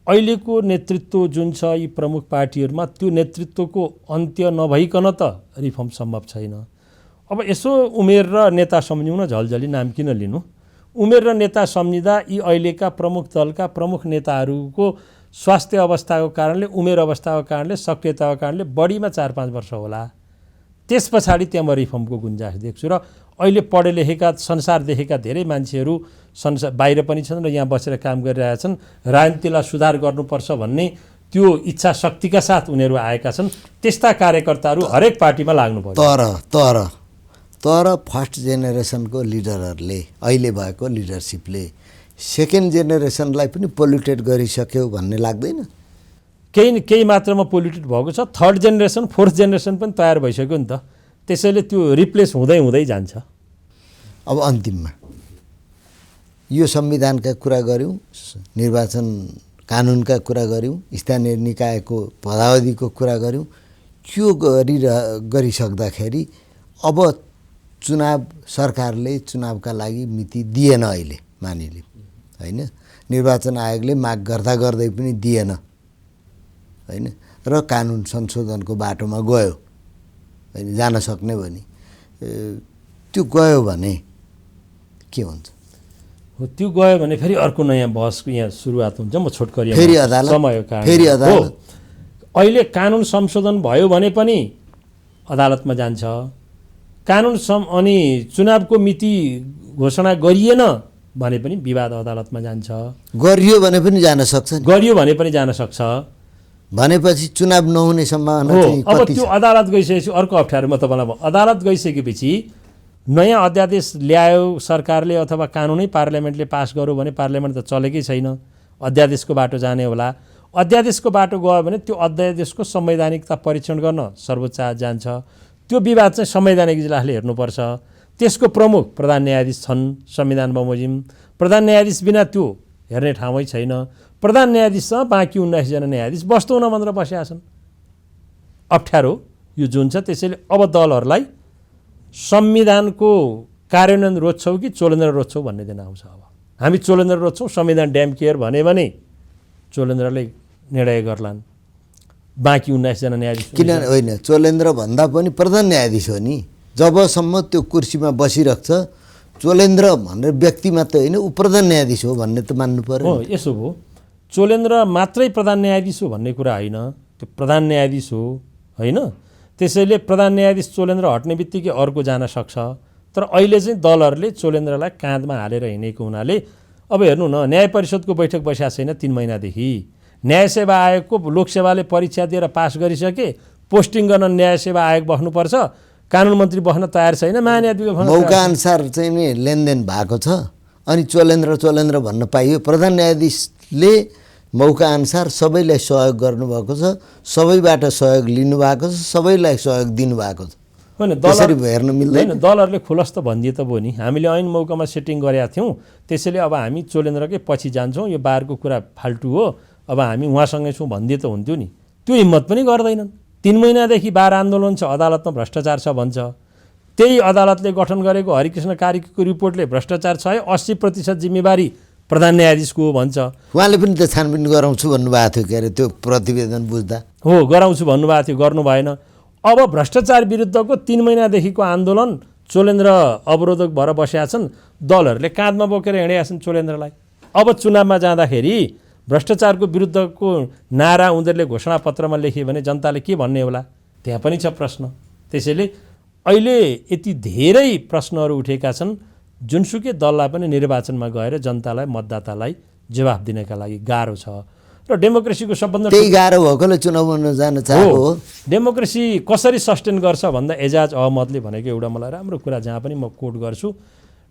अहिलेको नेतृत्व जुन छ यी प्रमुख पार्टीहरूमा त्यो नेतृत्वको अन्त्य नभइकन त रिफर्म सम्भव छैन। अब यसो उमेर र नेता सम्झिउन झलझली नाम किन लिनु? उमेर र नेता सम्झिँदा यी अहिलेका प्रमुख दलका प्रमुख नेताहरूको स्वास्थ्य अवस्थाको कारणले, उमेर अवस्थाको कारणले, सक्रियताको कारणले बढीमा 4-5 वर्ष होला। त्यस पछाडि त्यहाँ म रिफर्मको गुन्जाइस देख्छु र अहिले पढे लेखेका संसार देखेका धेरै मान्छेहरू बाहिर पनि छन् र यहाँ बसेर काम गरिरहेछन्। राजनीतिलाई सुधार गर्नुपर्छ भन्ने त्यो इच्छा शक्तिका साथ उनीहरू आएका छन्। त्यस्ता कार्यकर्ताहरू हरेक पार्टीमा लाग्नु पर्छ। तर फर्स्ट जेनेरेसनको लिडरहरूले, अहिले भएको लिडरसिपले सेकेन्ड जेनेरेसनलाई पनि पोल्युटेड गरिसक्यो भन्ने लाग्दैन? केही मात्रामा पोल्युटेड भएको छ। थर्ड जेनेरेसन, फोर्थ जेनेरेसन पनि तयार भइसक्यो नि त। त्यसैले त्यो रिप्लेस हुँदै हुँदै जान्छ। अब अन्तिममा यो संविधानका कुरा गऱ्यौँ, निर्वाचन कानुनका कुरा गऱ्यौँ, स्थानीय निकायको पदावधिको कुरा गऱ्यौँ। त्यो गरिसक्दाखेरि अब चुनाव, सरकारले चुनावका लागि मिति दिएन अहिले मानिलिउँ होइन, निर्वाचन आयोगले माग गर्दा गर्दै पनि दिएन होइन, र कानुन संशोधनको बाटोमा गयो होइन, जान सक्ने भने त्यो गयो भने के हुन्छ? त्यो गयो भने फेरि अर्को नयाँ बहसको यहाँ सुरुवात हुन्छ। म छोटकरी फेरि अदालत अहिले कानुन संशोधन भयो भने पनि अदालतमा जान्छ। अनि चुनावको मिति घोषणा गरिएन भने पनि विवाद अदालतमा जान्छ। गरियो भने पनि जान सक्छ। भनेपछि चुनाव नहुने सम्भावना चाहिँ अब त्यो अदालत गइसकेपछि अर्को अप्ठ्यारो म तपाईँलाई अदालत गइसकेपछि नयाँ अध्यादेश ल्यायो सरकारले अथवा कानुनै पार्लियामेन्टले पास गर्यो भने पार्लियामेन्ट त चलेकै छैन, अध्यादेशको बाटो जाने होला। अध्यादेशको बाटो गयो भने त्यो अध्यादेशको संवैधानिकता परीक्षण गर्न सर्वोच्च जान्छ। त्यो विवाद चाहिँ संवैधानिक इजलासले हेर्नुपर्छ। त्यसको प्रमुख प्रधान न्यायाधीश छन् संविधान बमोजिम। प्रधान न्यायाधीश बिना त्यो हेर्ने ठाउँै छैन। प्रधान न्यायाधीशसँग बाँकी 19 जना न्यायाधीश बस्तौन भनेर बसेका छन्। अप्ठ्यारो यो जुन छ। त्यसैले अब दलहरूलाई संविधानको कार्यान्वयन रोज्छौ कि चोलेन्द्र रोज्छौ भन्ने दिन आउँछ। अब हामी चोलेन्द्र रोज्छौँ, संविधान ड्याम केयर भने चोलेन्द्रले निर्णय गर्लान्। बाँकी 19 जना न्यायाधीश किन होइन, चोलेन्द्र भन्दा पनि प्रधान न्यायाधीश हो नि। जबसम्म त्यो कुर्सीमा बसिरहेको छ, चोलेन्द्र भनेर व्यक्ति मात्र होइन, ऊ प्रधान न्यायाधीश हो भन्ने त मान्नु पर्यो। हो, यसो हो। चोलेन्द्र मात्रै प्रधान न्यायाधीश हो भन्ने कुरा होइन, त्यो प्रधान न्यायाधीश हो होइन। त्यसैले प्रधान न्यायाधीश चोलेन्द्र हट्ने बित्तिकै अर्को जान सक्छ। तर अहिले चाहिँ दलहरूले चोलेन्द्रलाई काँधमा हालेर हिँडेको हुनाले अब हेर्नु न, न्याय परिषदको बैठक बसेको छैन 3 महिनादेखि। न्याय सेवा आयोगको लोकसेवाले परीक्षा दिएर पास गरिसके, पोस्टिङ गर्न न्याय सेवा आयोग बस्नुपर्छ, कानुन मन्त्री बस्न तयार छैन, महान्यायाधीश मौका अनुसार चाहिँ नि लेनदेन भएको छ। अनि चोलेन्द्र भन्न पाइयो। प्रधान न्यायाधीशले मौका अनुसार सबैलाई सहयोग गर्नुभएको छ, सबैबाट सहयोग लिनुभएको छ, सबैलाई सहयोग दिनुभएको छ। होइन, त्यसरी हेर्न मिल्दैन। दलहरूले खुलस्त भनिदिए त भयो नि, हामीले ऐन मौकामा सेटिङ गरेका थियौँ, त्यसैले अब हामी चोलेन्द्रकै पछि जान्छौँ, यो बारको कुरा फाल्टु हो, अब हामी उहाँसँगै छौँ भनिदिए त हुन्थ्यो नि। त्यो हिम्मत पनि गर्दैनन्। 3 महिनादेखि बार आन्दोलन छ, अदालतमा भ्रष्टाचार छ भन्छ। त्यही अदालतले गठन गरेको हरिकृष्ण कार्कीको रिपोर्टले भ्रष्टाचार छ है, 80% जिम्मेवारी प्रधान न्यायाधीशको हो भन्छ। उहाँले पनि त छानबिन गराउँछु भन्नुभएको थियो, के अरे त्यो प्रतिवेदन बुझ्दा। हो, गराउँछु भन्नुभएको थियो, गर्नु भएन। अब भ्रष्टाचार विरुद्धको 3 महिनादेखिको आन्दोलन चोलेन्द्र अवरोधक भएर बसेका छन्, दलहरूले काँधमा बोकेर हिँडेका छन् चोलेन्द्रलाई। अब चुनावमा जाँदाखेरि भ्रष्टाचारको विरुद्धको नारा उनीहरूले घोषणापत्रमा लेखे भने जनताले के भन्ने होला, त्यहाँ पनि छ प्रश्न। त्यसैले अहिले यति धेरै प्रश्नहरू उठेका छन्, जुनसुकै दललाई पनि निर्वाचनमा गएर जनतालाई, मतदातालाई जवाफ दिनका लागि गाह्रो छ। र डेमोक्रेसीको सबभन्दा त्यही गाह्रो भएकोले चुनावमा नजान चाहेको हो। डेमोक्रेसी कसरी सस्टेन गर्छ भन्दा एजाज अहमदले भनेको एउटा मलाई राम्रो कुरा, जहाँ पनि म कोट गर्छु,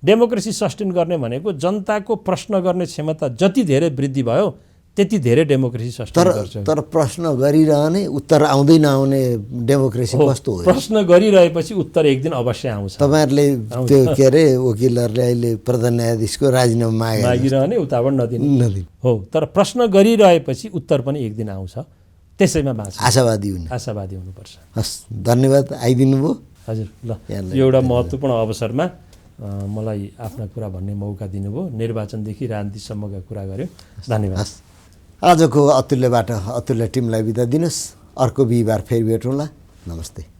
डेमोक्रेसी सस्टेन गर्ने भनेको जनताको प्रश्न गर्ने क्षमता जति धेरै वृद्धि भयो त्यति धेरै डेमोक्रेसी सस्टेन गर्छ। तर प्रश्न गरिरहने उत्तर आउँदै नआउने डेमोक्रेसी कस्तो हो? प्रश्न गरिरहेपछि उत्तर एक दिन अवश्य आउँछ। तपाईँहरूले त्यो के अरे वकिलहरूले अहिले प्रधान न्यायाधीशको राजीनामा मागिरहने, उताबाट नदिने हो, तर प्रश्न गरिरहेपछि उत्तर पनि एक दिन आउँछ। त्यसैमा आशावादी हुनुपर्छ। हस्, धन्यवाद, आइदिनु भयो। हजुर, ल यो एउटा महत्त्वपूर्ण अवसरमा मलाई आफ्ना कुरा भन्ने मौका दिनुभयो। निर्वाचनदेखि राजनीतिसम्मका कुरा गऱ्यो। धन्यवाद। आजको अतुल्यबाट अतुल्य टिमलाई बिदा दिनुहोस्। अर्को बिहिबार फेरि भेटौँला। नमस्ते।